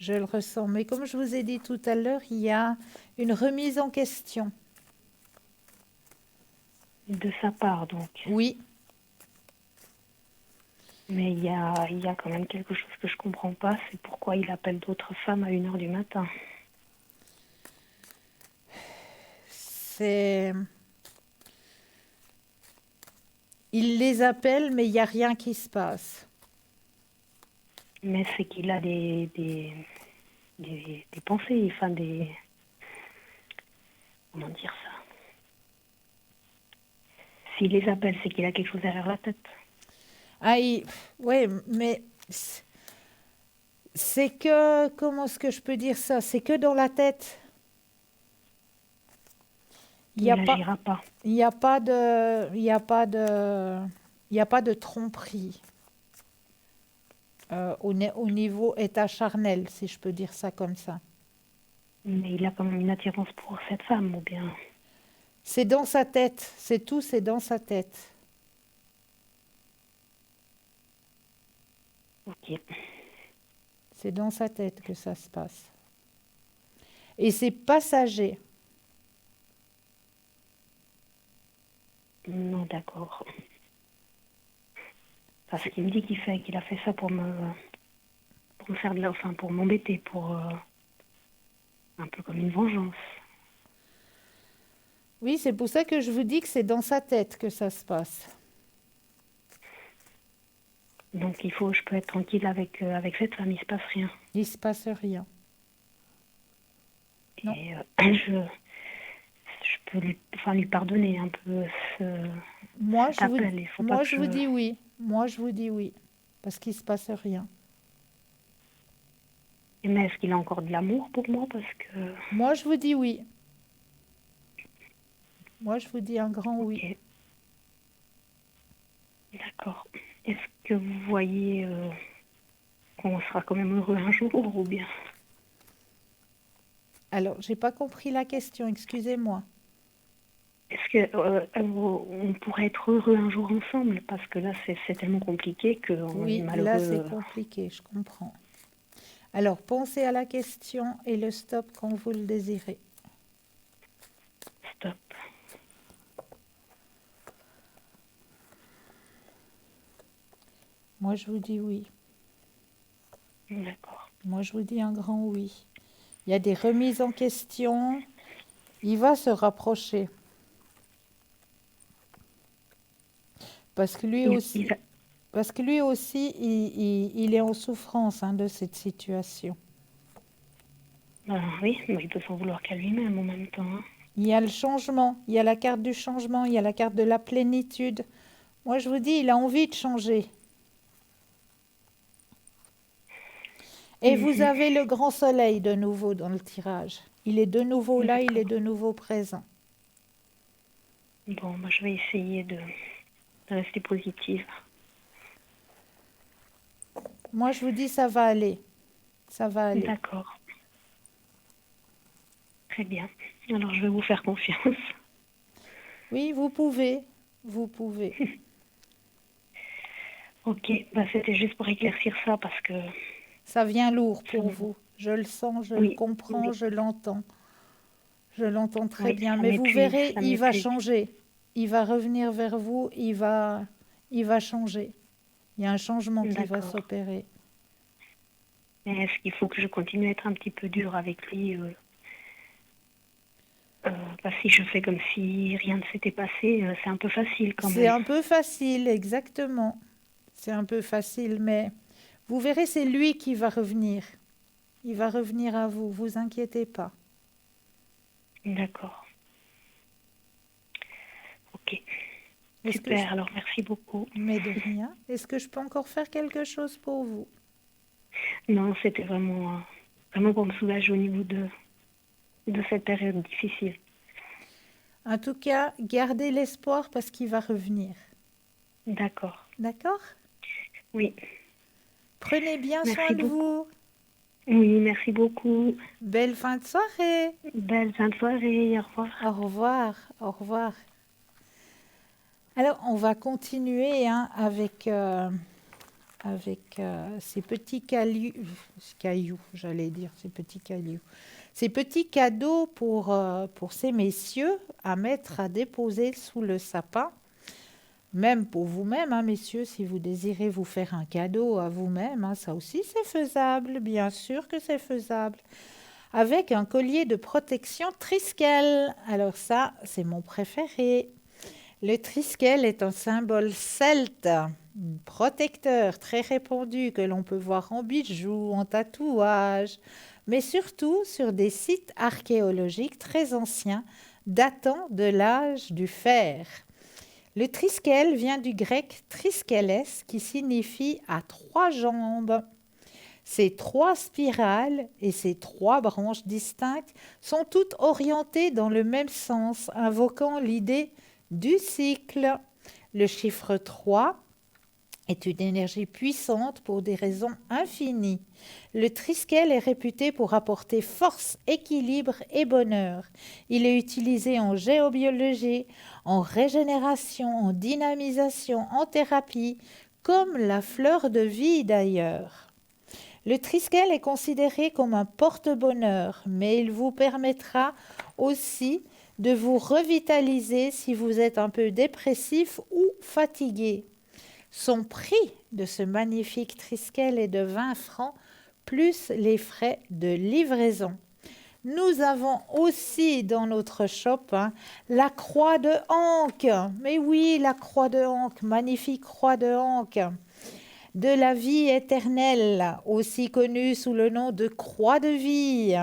Je le ressens. Mais comme je vous ai dit tout à l'heure, il y a une remise en question. De sa part, donc. Oui, Mais il y a quand même quelque chose que je comprends pas, c'est pourquoi il appelle d'autres femmes à 1 heure du matin. c'est... Il les appelle, mais il n'y a rien qui se passe. Mais c'est qu'il a des pensées, enfin des... Comment dire ça? S'il les appelle, c'est qu'il a quelque chose derrière la tête. Ah, ouais, mais c'est que... Comment est-ce que je peux dire ça? C'est que dans la tête. Il n'y Il a pas... n'agira pas. Il n'y a pas de... Il n'y a pas de... Il n'y a pas de tromperie au niveau état charnel, si je peux dire ça comme ça. Mais il a quand même une attirance pour cette femme, ou bien... C'est dans sa tête, c'est tout, c'est dans sa tête. Ok. C'est dans sa tête que ça se passe. Et c'est passager. Non, d'accord. Parce qu'il me dit qu'il a fait ça pour me faire de la... Enfin, pour m'embêter, pour... un peu comme une vengeance. Oui, c'est pour ça que je vous dis que c'est dans sa tête que ça se passe. Donc je peux être tranquille avec cette femme, il se passe rien. Il ne se passe rien. Non. Et je peux lui pardonner un peu Moi, cet appel. Il faut pas que je vous dis oui. Moi, je vous dis oui. Parce qu'il ne se passe rien. Mais est-ce qu'il a encore de l'amour pour moi? Parce que... Moi, je vous dis oui. Moi, je vous dis un grand oui. Ok. D'accord. Est-ce que vous voyez qu'on sera quand même heureux un jour ou bien? Alors, j'ai pas compris la question, excusez-moi. Est-ce que on pourrait être heureux un jour ensemble? Parce que là, c'est tellement compliqué qu'on est Oui, malheureux. là, c'est compliqué, je comprends. Alors, pensez à la question et le stop quand vous le désirez. Stop. Moi, je vous dis oui. D'accord. Moi, je vous dis un grand oui. Il y a des remises en question. Il va se rapprocher. Parce que lui aussi, il est en souffrance de cette situation. Oui, mais il peut s'en vouloir qu'à lui-même en même temps. Hein. Il y a le changement, il y a la carte du changement, il y a la carte de la plénitude. Moi, je vous dis, il a envie de changer. Et vous avez le grand soleil de nouveau dans le tirage. Il est de nouveau là, il est de nouveau présent. Bon, je vais essayer de rester positive. Moi, je vous dis, ça va aller. Ça va aller. D'accord. Très bien. Alors, je vais vous faire confiance. Oui, vous pouvez. Vous pouvez. Ok, bah, c'était juste pour éclaircir ça parce que... Ça vient lourd pour vous. Je le sens, je le Oui, comprends, oui, je l'entends. Je l'entends très oui, bien. Mais vous verrez, ça il va m'épuise. changer. Il va revenir vers vous, il va changer. Il y a un changement qui va D'accord. s'opérer. Mais est-ce qu'il faut que je continue à être un petit peu dure avec lui bah, si je fais comme si rien ne s'était passé, c'est un peu facile quand C'est même. un peu facile, exactement. C'est un peu facile, mais vous verrez, c'est lui qui va revenir. Il va revenir à vous, vous inquiétez pas. D'accord. Ok. Est-ce que je... Super, alors merci beaucoup. Mais de rien. Est-ce que je peux encore faire quelque chose pour vous? Non, c'était vraiment pour me soulager au niveau de cette période difficile. En tout cas, gardez l'espoir parce qu'il va revenir. D'accord. D'accord? Oui, Prenez bien soin merci de beaucoup. vous. Oui, merci beaucoup. Belle fin de soirée. Belle fin de soirée. Au revoir. Au revoir. Au revoir. Alors, on va continuer hein, avec ces petits cailloux, j'allais dire, ces petits cailloux. Ces petits cadeaux pour ces messieurs à mettre, à déposer sous le sapin. Même pour vous-même, hein, messieurs, si vous désirez vous faire un cadeau à vous-même, hein, ça aussi c'est faisable, bien sûr que c'est faisable. Avec un collier de protection Triskel. Alors ça, c'est mon préféré. Le Triskel est un symbole celte, protecteur très répandu que l'on peut voir en bijoux, en tatouages, mais surtout sur des sites archéologiques très anciens datant de l'âge du fer. Le triskel vient du grec triskeles qui signifie à trois jambes. Ces trois spirales et ces trois branches distinctes sont toutes orientées dans le même sens, invoquant l'idée du cycle. Le chiffre 3 est une énergie puissante pour des raisons infinies. Le triskel est réputé pour apporter force, équilibre et bonheur. Il est utilisé en géobiologie, en régénération, en dynamisation, en thérapie, comme la fleur de vie d'ailleurs. Le triskel est considéré comme un porte-bonheur, mais il vous permettra aussi de vous revitaliser si vous êtes un peu dépressif ou fatigué. Son prix de ce magnifique triskel est de 20 francs, plus les frais de livraison. Nous avons aussi dans notre shop la croix de Ankh. Mais oui, la croix de Ankh, magnifique croix de Ankh. De la vie éternelle, aussi connue sous le nom de croix de vie.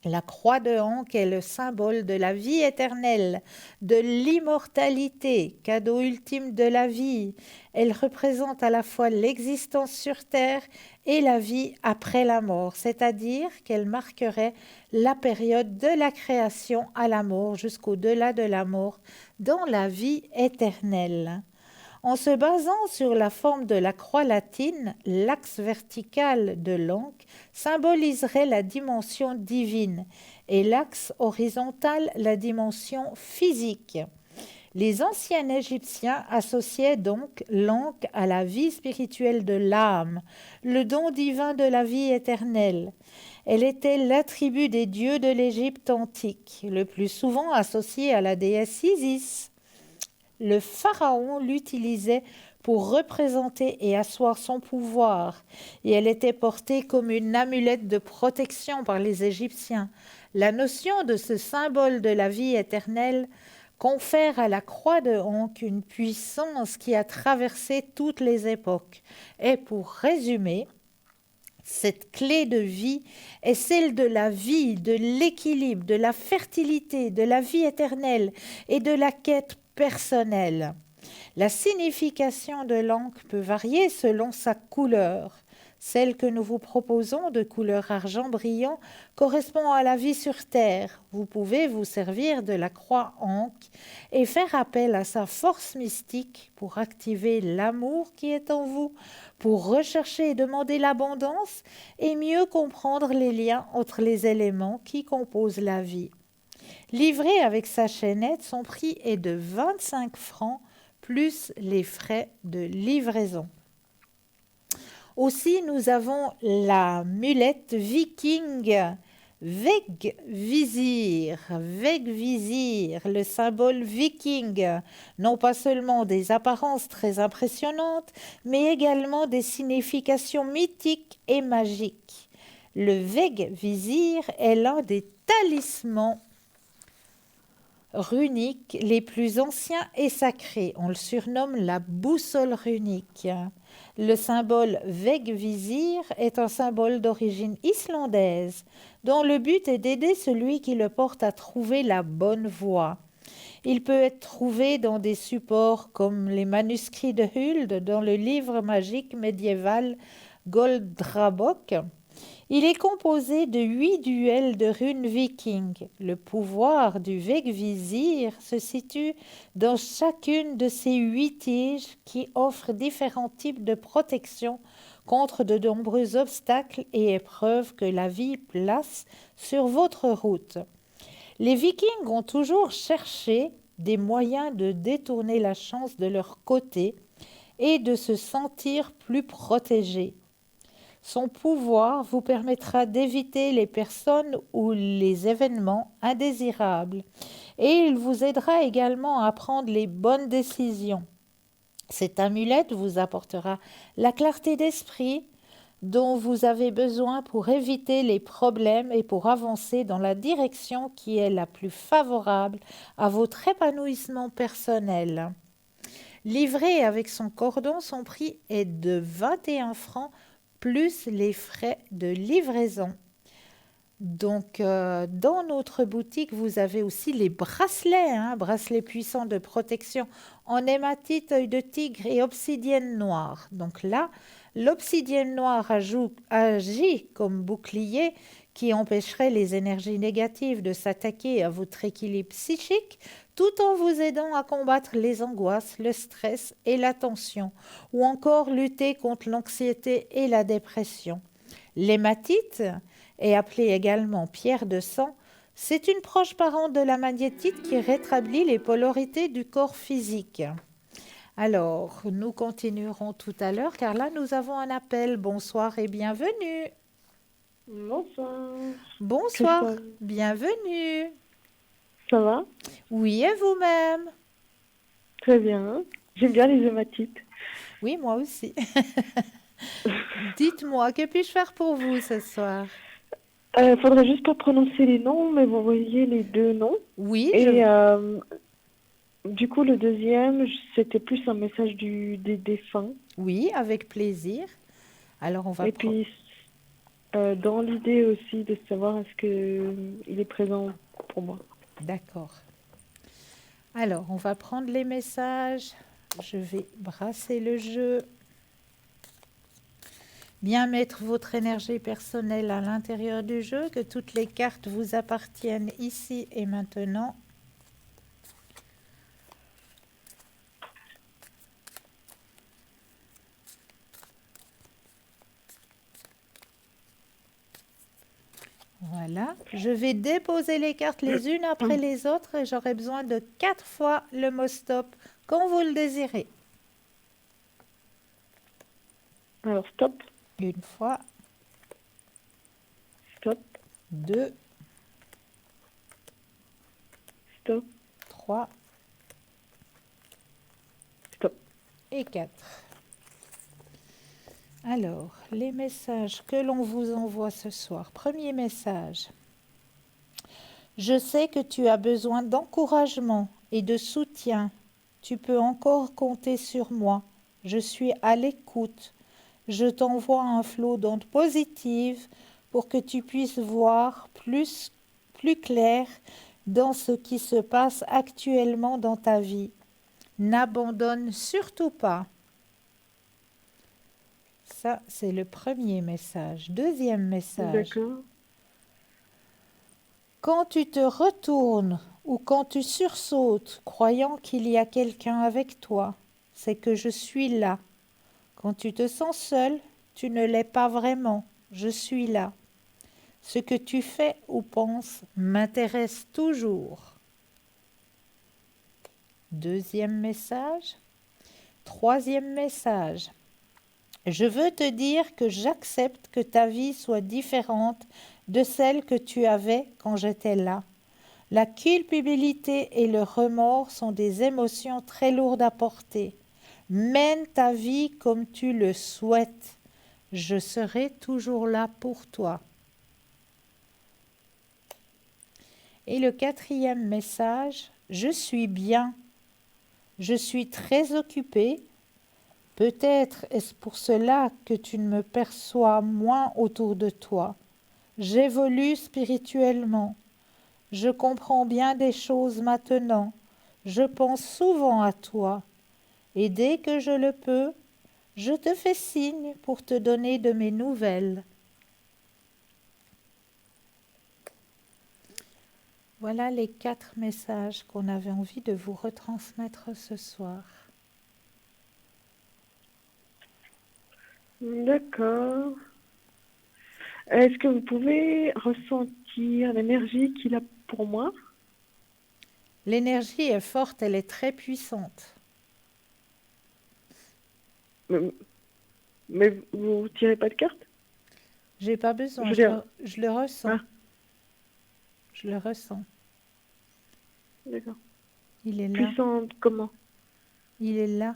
La croix de Ankh est le symbole de la vie éternelle, de l'immortalité, cadeau ultime de la vie. Elle représente à la fois l'existence sur terre et la vie après la mort, c'est-à-dire qu'elle marquerait la période de la création à la mort jusqu'au-delà de la mort dans la vie éternelle. En se basant sur la forme de la croix latine, l'axe vertical de l'Ankh symboliserait la dimension divine et l'axe horizontal la dimension physique. Les anciens Égyptiens associaient donc l'Ankh à la vie spirituelle de l'âme, le don divin de la vie éternelle. Elle était l'attribut des dieux de l'Égypte antique, le plus souvent associé à la déesse Isis. Le pharaon l'utilisait pour représenter et asseoir son pouvoir, et elle était portée comme une amulette de protection par les Égyptiens. La notion de ce symbole de la vie éternelle confère à la croix de Ankh une puissance qui a traversé toutes les époques. Et pour résumer, cette clé de vie est celle de la vie, de l'équilibre, de la fertilité, de la vie éternelle et de la quête personnelle. La signification de l'encre peut varier selon sa couleur. Celle que nous vous proposons de couleur argent brillant correspond à la vie sur terre. Vous pouvez vous servir de la croix Ankh et faire appel à sa force mystique pour activer l'amour qui est en vous, pour rechercher et demander l'abondance et mieux comprendre les liens entre les éléments qui composent la vie. Livré avec sa chaînette, son prix est de 25 francs plus les frais de livraison. Aussi, nous avons l'amulette viking Vegvisir, le symbole viking, non pas seulement des apparences très impressionnantes, mais également des significations mythiques et magiques. Le Vegvisir est l'un des talismans runiques les plus anciens et sacrés. On le surnomme la boussole runique. Le symbole Vegvisir est un symbole d'origine islandaise dont le but est d'aider celui qui le porte à trouver la bonne voie. Il peut être trouvé dans des supports comme les manuscrits de Huld dans le livre magique médiéval Goldrabok. Il est composé de 8 duels de runes vikings. Le pouvoir du Vegvisir se situe dans chacune de ces 8 tiges qui offrent différents types de protection contre de nombreux obstacles et épreuves que la vie place sur votre route. Les Vikings ont toujours cherché des moyens de détourner la chance de leur côté et de se sentir plus protégés. Son pouvoir vous permettra d'éviter les personnes ou les événements indésirables et il vous aidera également à prendre les bonnes décisions. Cette amulette vous apportera la clarté d'esprit dont vous avez besoin pour éviter les problèmes et pour avancer dans la direction qui est la plus favorable à votre épanouissement personnel. Livré avec son cordon, son prix est de 21 francs plus les frais de livraison. Donc, dans notre boutique, vous avez aussi les bracelets, bracelets puissants de protection en hématite, œil de tigre et obsidienne noire. Donc là, l'obsidienne noire agit comme bouclier qui empêcherait les énergies négatives de s'attaquer à votre équilibre psychique tout en vous aidant à combattre les angoisses, le stress et la tension, ou encore lutter contre l'anxiété et la dépression. L'hématite est appelée également pierre de sang. C'est une proche parente de la magnétite qui rétablit les polarités du corps physique. Alors, nous continuerons tout à l'heure car là, nous avons un appel. Bonsoir et bienvenue. Bonsoir. Bonsoir, Christophe. bienvenue. Ça va? Oui, et vous-même? Très bien. J'aime bien les hématites. Oui, moi aussi. Dites-moi, que puis-je faire pour vous ce soir? Faudrait juste pas prononcer les noms, mais vous voyez les deux noms. Oui, Et du coup, le deuxième, c'était plus un message des défunts. oui, avec plaisir. Alors, on va Et puis, dans l'idée aussi de savoir est-ce que il est présent pour moi. D'accord. Alors, on va prendre les messages. Je vais brasser le jeu. Bien mettre votre énergie personnelle à l'intérieur du jeu, que toutes les cartes vous appartiennent ici et maintenant. Voilà. Je vais déposer les cartes les unes après les autres et j'aurai besoin de 4 fois le mot stop quand vous le désirez. Alors, stop, Une fois, stop, 2, stop, 3 stop. et 4. Alors, les messages que l'on vous envoie ce soir. Premier message. Je sais que tu as besoin d'encouragement et de soutien. Tu peux encore compter sur moi. Je suis à l'écoute. Je t'envoie un flot d'ondes positives pour que tu puisses voir plus clair dans ce qui se passe actuellement dans ta vie. N'abandonne surtout pas. Ça, c'est le premier message. Deuxième message. D'accord. Quand tu te retournes ou quand tu sursautes, croyant qu'il y a quelqu'un avec toi, c'est que je suis là. Quand tu te sens seul, tu ne l'es pas vraiment. Je suis là. Ce que tu fais ou penses m'intéresse toujours. Deuxième message. Troisième message. Je veux te dire que j'accepte que ta vie soit différente de celle que tu avais quand j'étais là. La culpabilité et le remords sont des émotions très lourdes à porter. Mène ta vie comme tu le souhaites. Je serai toujours là pour toi. Et le quatrième message, je suis bien. Je suis très occupée. Peut-être est-ce pour cela que tu ne me perçois moins autour de toi. J'évolue spirituellement. Je comprends bien des choses maintenant. Je pense souvent à toi. Et dès que je le peux, je te fais signe pour te donner de mes nouvelles. Voilà les 4 messages qu'on avait envie de vous retransmettre ce soir. D'accord. Est-ce que vous pouvez ressentir l'énergie qu'il a pour moi? L'énergie est forte, elle est très puissante. Mais, mais vous tirez pas de carte? J'ai pas besoin, Je veux dire, je le ressens. ah, Je le ressens. d'accord. Il est là, Puissante comment? il est là.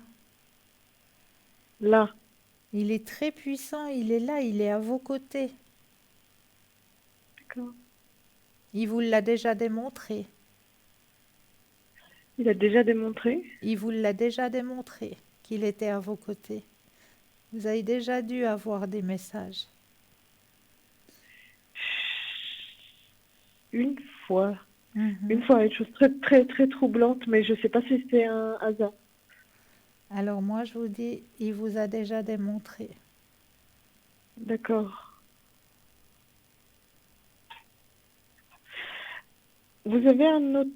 Là. Il est très puissant, il est là, il est à vos côtés. D'accord. Il vous l'a déjà démontré. Il a déjà démontré. Il vous l'a déjà démontré qu'il était à vos côtés. Vous avez déjà dû avoir des messages. Une fois. Mhm. Une fois, une chose très, très, très troublante, mais je ne sais pas si c'est un hasard. Alors moi, je vous dis, il vous a déjà démontré. D'accord. Vous avez un autre...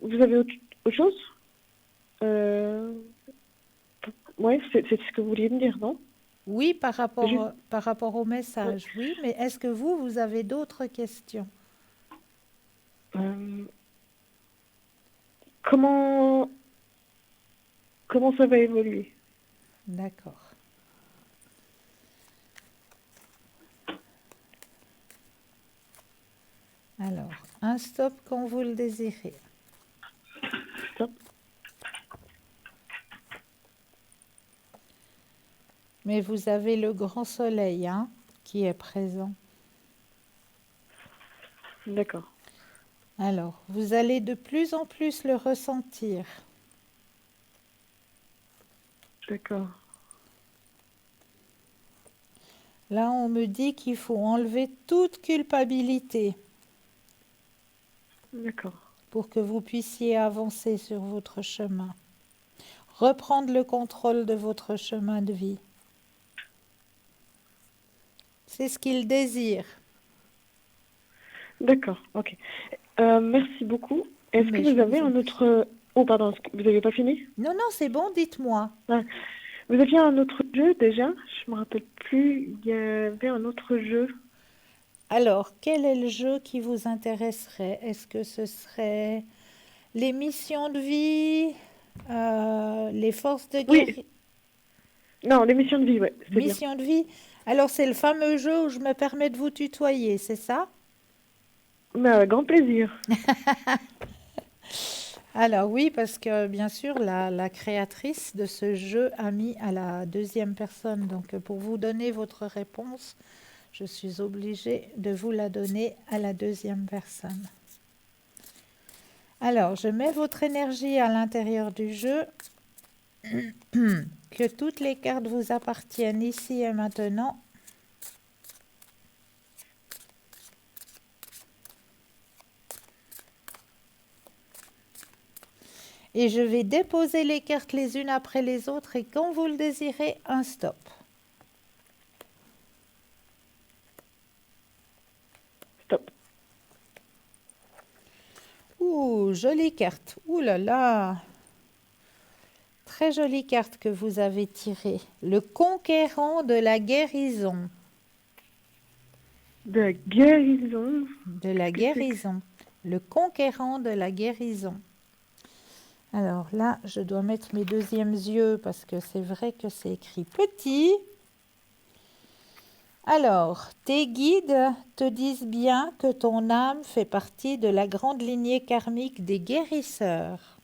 Vous avez autre chose? Ouais, c'est ce que vous vouliez me dire, non? Oui, Juste, par rapport au ouais. message, oui, mais est-ce que vous avez d'autres questions? Euh, comment, comment ça va évoluer? D'accord. Alors, un stop quand vous le désirez. Stop. Mais vous avez le grand soleil, hein, qui est présent. D'accord. Alors, vous allez de plus en plus le ressentir. D'accord. Là, on me dit qu'il faut enlever toute culpabilité D'accord. pour que vous puissiez avancer sur votre chemin. Reprendre le contrôle de votre chemin de vie. C'est ce qu'il désire. D'accord. Ok. Merci beaucoup. Est-ce que Mais je vous avez vous en un prie. autre... Oh, pardon, vous n'avez pas fini? Non, non, c'est bon, dites-moi. Ah, vous aviez un autre jeu déjà? Je me rappelle plus. Il y avait un autre jeu. Alors, quel est le jeu qui vous intéresserait? Est-ce que ce serait les missions de vie, les forces de guerre, Oui. Non, l'émission de vie, ouais, c'est bien. mission de vie? Alors, c'est le fameux jeu où je me permets de vous tutoyer, c'est ça? Mais avec grand plaisir. Alors oui, parce que bien sûr, la créatrice de ce jeu a mis à la deuxième personne. Donc, pour vous donner votre réponse, je suis obligée de vous la donner à la deuxième personne. Alors, je mets votre énergie à l'intérieur du jeu. Que toutes les cartes vous appartiennent ici et maintenant. Et je vais déposer les cartes les unes après les autres et quand vous le désirez, un stop. Stop. Ouh, jolie carte. Ouh là là. Très jolie carte que vous avez tirée. Le conquérant de la guérison. De la guérison. De la Qu'est-ce que c'est que... guérison. Le conquérant de la guérison. Alors là, je dois mettre mes deuxièmes yeux parce que c'est vrai que c'est écrit petit. Alors, tes guides te disent bien que ton âme fait partie de la grande lignée karmique des guérisseurs.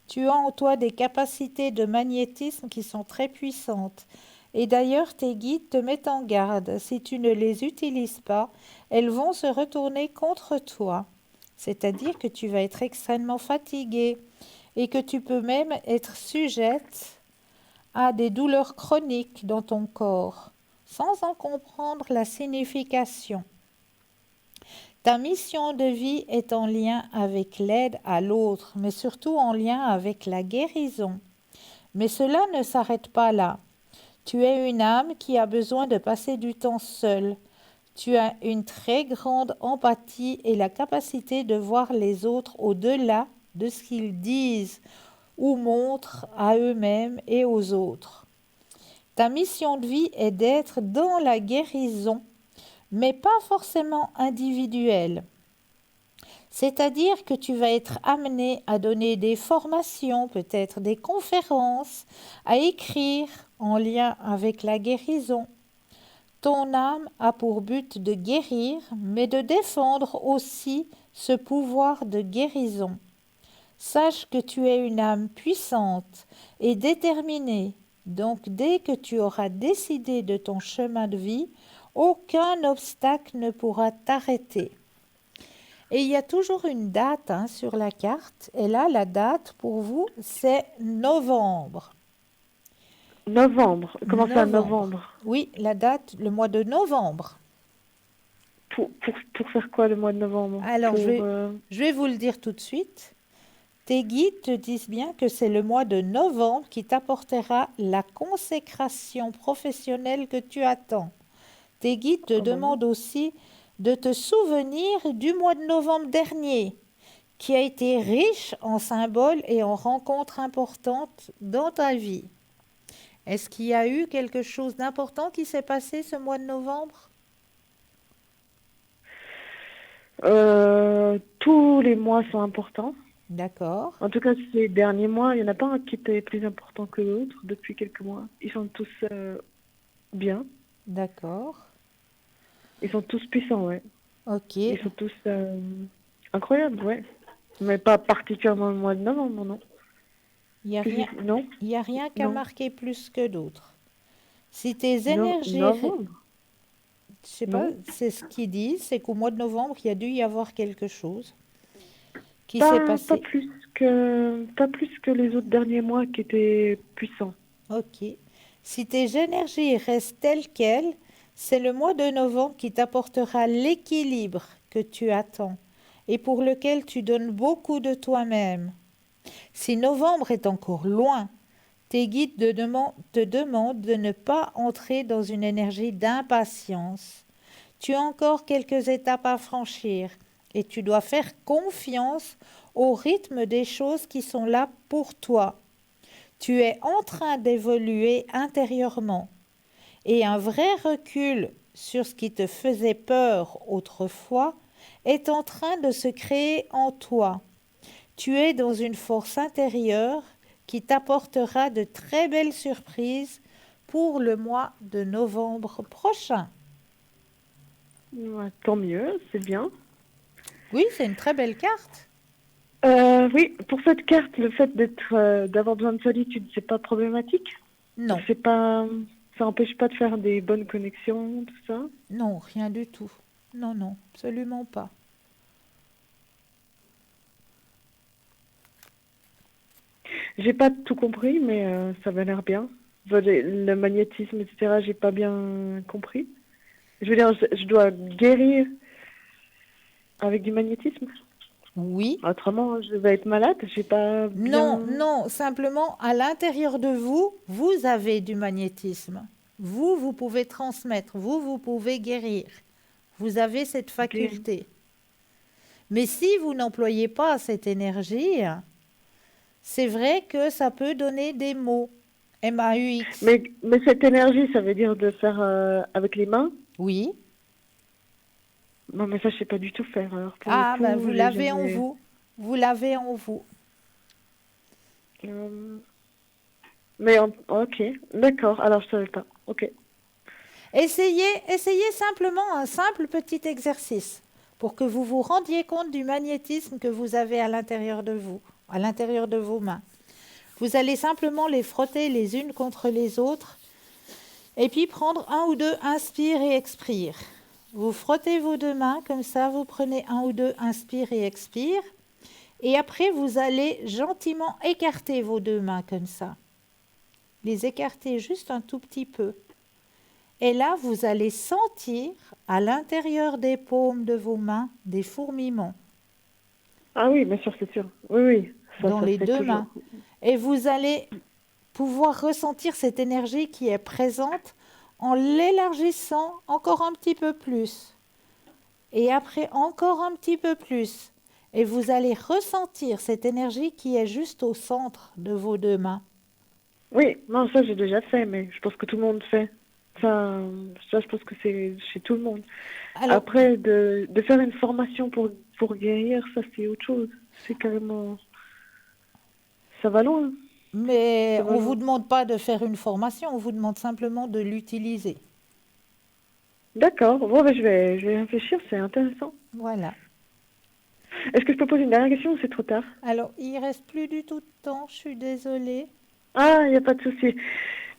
Tu as en toi des capacités de magnétisme qui sont très puissantes. Et d'ailleurs, tes guides te mettent en garde. Si tu ne les utilises pas, elles vont se retourner contre toi. C'est-à-dire que tu vas être extrêmement fatigué et que tu peux même être sujette à des douleurs chroniques dans ton corps, sans en comprendre la signification. Ta mission de vie est en lien avec l'aide à l'autre, mais surtout en lien avec la guérison. Mais cela ne s'arrête pas là. Tu es une âme qui a besoin de passer du temps seule. Tu as une très grande empathie et la capacité de voir les autres au-delà de ce qu'ils disent ou montrent à eux-mêmes et aux autres. Ta mission de vie est d'être dans la guérison, mais pas forcément individuelle. C'est-à-dire que tu vas être amené à donner des formations, peut-être des conférences, à écrire en lien avec la guérison. Ton âme a pour but de guérir, mais de défendre aussi ce pouvoir de guérison. Sache que tu es une âme puissante et déterminée, donc dès que tu auras décidé de ton chemin de vie, aucun obstacle ne pourra t'arrêter. Et il y a toujours une date sur la carte, et là la date pour vous c'est novembre. Novembre. Comment ça, novembre? Oui, la date, le mois de novembre. Pour faire quoi le mois de novembre? Alors je vais vous le dire tout de suite. Tes guides te disent bien que c'est le mois de novembre qui t'apportera la consécration professionnelle que tu attends. Tes guides te demandent aussi de te souvenir du mois de novembre dernier, qui a été riche en symboles et en rencontres importantes dans ta vie. Est-ce qu'il y a eu quelque chose d'important qui s'est passé ce mois de novembre? Tous les mois sont importants. D'accord. En tout cas, ces derniers mois, il n'y en a pas un qui était plus important que l'autre depuis quelques mois. Ils sont tous bien. D'accord. Ils sont tous puissants, ouais. Ok. Ils sont tous incroyables, ouais. Mais pas particulièrement le mois de novembre, non. Il n'y a rien, Non. il y a rien qu'à Non. marquer plus que d'autres. Si tes Non, énergies, novembre. je sais pas, Non. c'est ce qu'ils disent, c'est qu'au mois de novembre, il y a dû y avoir quelque chose qui s'est passé. Pas plus que les autres derniers mois qui étaient puissants. Ok. Si tes énergies restent telles quelles, c'est le mois de novembre qui t'apportera l'équilibre que tu attends et pour lequel tu donnes beaucoup de toi-même. Si novembre est encore loin, tes guides te demandent de ne pas entrer dans une énergie d'impatience. Tu as encore quelques étapes à franchir et tu dois faire confiance au rythme des choses qui sont là pour toi. Tu es en train d'évoluer intérieurement et un vrai recul sur ce qui te faisait peur autrefois est en train de se créer en toi. Tu es dans une force intérieure qui t'apportera de très belles surprises pour le mois de novembre prochain. Ouais, tant mieux, c'est bien. Oui, c'est une très belle carte. Oui, pour cette carte, le fait d'avoir besoin de solitude, c'est pas problématique? Non, C'est pas, ça empêche pas de faire des bonnes connexions, tout ça? non, rien du tout. Non, non, absolument pas. J'ai pas tout compris, mais ça va l'air bien. Le magnétisme, etc., j'ai pas bien compris. Je veux dire, je dois guérir avec du magnétisme? Oui. Autrement, je vais être malade, j'ai pas bien... Non, non, simplement à l'intérieur de vous, vous avez du magnétisme. Vous pouvez transmettre, vous pouvez guérir. Vous avez cette faculté. Mais si vous n'employez pas cette énergie, c'est vrai que ça peut donner des maux. M-A-U-X. Mais cette énergie, ça veut dire de faire avec les mains? Oui. Non, mais ça, je sais pas du tout faire. Alors, pour Ah, le coup, ben vous j'ai l'avez en jamais- vous. Vous l'avez en vous. Mais ok, d'accord. Alors je savais pas. Ok. Essayez simplement un simple petit exercice pour que vous vous rendiez compte du magnétisme que vous avez à l'intérieur de vous, à l'intérieur de vos mains. Vous allez simplement les frotter les unes contre les autres et puis prendre un ou deux inspire et expire. Vous frottez vos deux mains comme ça, vous prenez un ou deux inspire et expire. Et après, vous allez gentiment écarter vos deux mains comme ça. Les écarter juste un tout petit peu. Et là, vous allez sentir à l'intérieur des paumes de vos mains des fourmillements Ah oui, bien sûr, c'est sûr. Oui, oui. dans Ça les fait deux toujours. mains. Et vous allez pouvoir ressentir cette énergie qui est présente en l'élargissant encore un petit peu plus. Et après, encore un petit peu plus. Et vous allez ressentir cette énergie qui est juste au centre de vos deux mains. Oui, non, ça j'ai déjà fait, mais je pense que tout le monde fait. Ça, je pense que c'est chez tout le monde. Alors, Après, de faire une formation pour guérir, ça c'est autre chose. C'est carrément... Ça va loin. mais Ça va on ne vous loin. demande pas de faire une formation, on vous demande simplement de l'utiliser. D'accord. Bon, ben, je vais réfléchir, c'est intéressant. Voilà. Est-ce que je peux poser une dernière question ou c'est trop tard? Alors, il reste plus du tout de temps, je suis désolée. Ah, il n'y a pas de souci.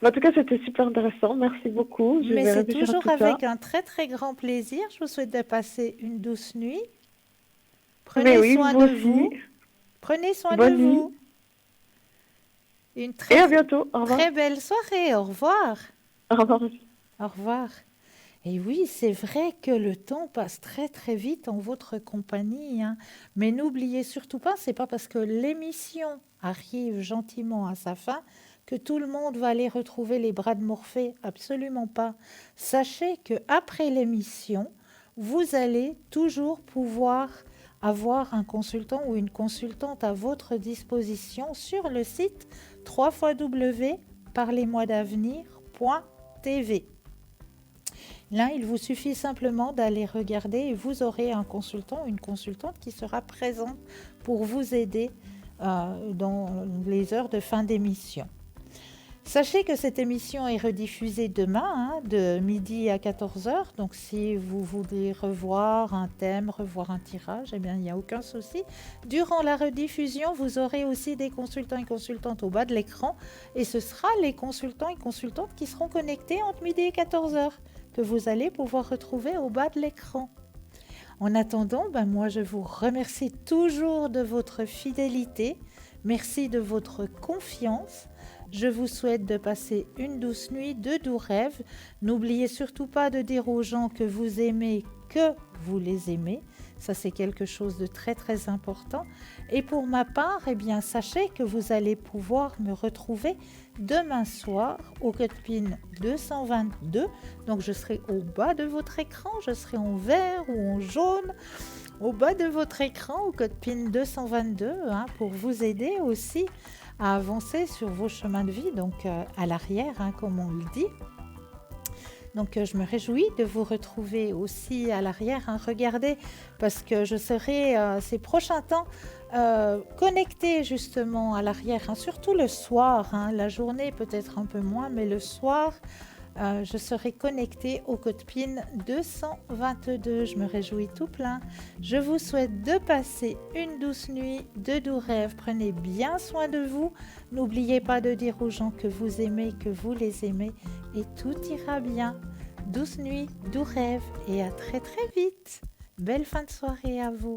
En tout cas, c'était super intéressant. Merci beaucoup. Je Mais vais c'est réfléchir à toujours tout ça. avec un très très grand plaisir. Je vous souhaite de passer une douce nuit. Mais Prenez oui, soin vous de aussi. vous. Prenez soin de Bonne nuit. vous. Une Et à très bientôt. Au revoir. très belle soirée. Au revoir. Au revoir. Au revoir. Et oui, c'est vrai que le temps passe très très vite en votre compagnie, hein. Mais n'oubliez surtout pas, c'est pas parce que l'émission arrive gentiment à sa fin que tout le monde va aller retrouver les bras de Morphée. Absolument pas. Sachez que après l'émission, vous allez toujours pouvoir avoir un consultant ou une consultante à votre disposition sur le site www.parlez-moi-d'avenir.tv. Là, il vous suffit simplement d'aller regarder et vous aurez un consultant ou une consultante qui sera présente pour vous aider dans les heures de fin d'émission. Sachez que cette émission est rediffusée demain, de midi à 14h. Donc, si vous voulez revoir un thème, revoir un tirage, eh bien, il n'y a aucun souci. Durant la rediffusion, vous aurez aussi des consultants et consultantes au bas de l'écran. Et ce sera les consultants et consultantes qui seront connectés entre midi et 14h que vous allez pouvoir retrouver au bas de l'écran. En attendant, moi, je vous remercie toujours de votre fidélité. Merci de votre confiance. Je vous souhaite de passer une douce nuit, de doux rêves. N'oubliez surtout pas de dire aux gens que vous aimez, que vous les aimez. Ça, c'est quelque chose de très, très important. Et pour ma part, sachez que vous allez pouvoir me retrouver demain soir au code PIN 222. Donc, je serai au bas de votre écran. Je serai en vert ou en jaune au bas de votre écran au code PIN 222 pour vous aider aussi à avancer sur vos chemins de vie, donc à l'arrière, comme on le dit. Donc, je me réjouis de vous retrouver aussi à l'arrière. Regardez, parce que je serai ces prochains temps connectée justement à l'arrière, surtout le soir. La journée peut-être un peu moins, mais le soir, je serai connectée au code PIN 222. Je me réjouis tout plein. Je vous souhaite de passer une douce nuit, de doux rêves. Prenez bien soin de vous. N'oubliez pas de dire aux gens que vous aimez, que vous les aimez et tout ira bien. Douce nuit, doux rêves et à très très vite. Belle fin de soirée à vous.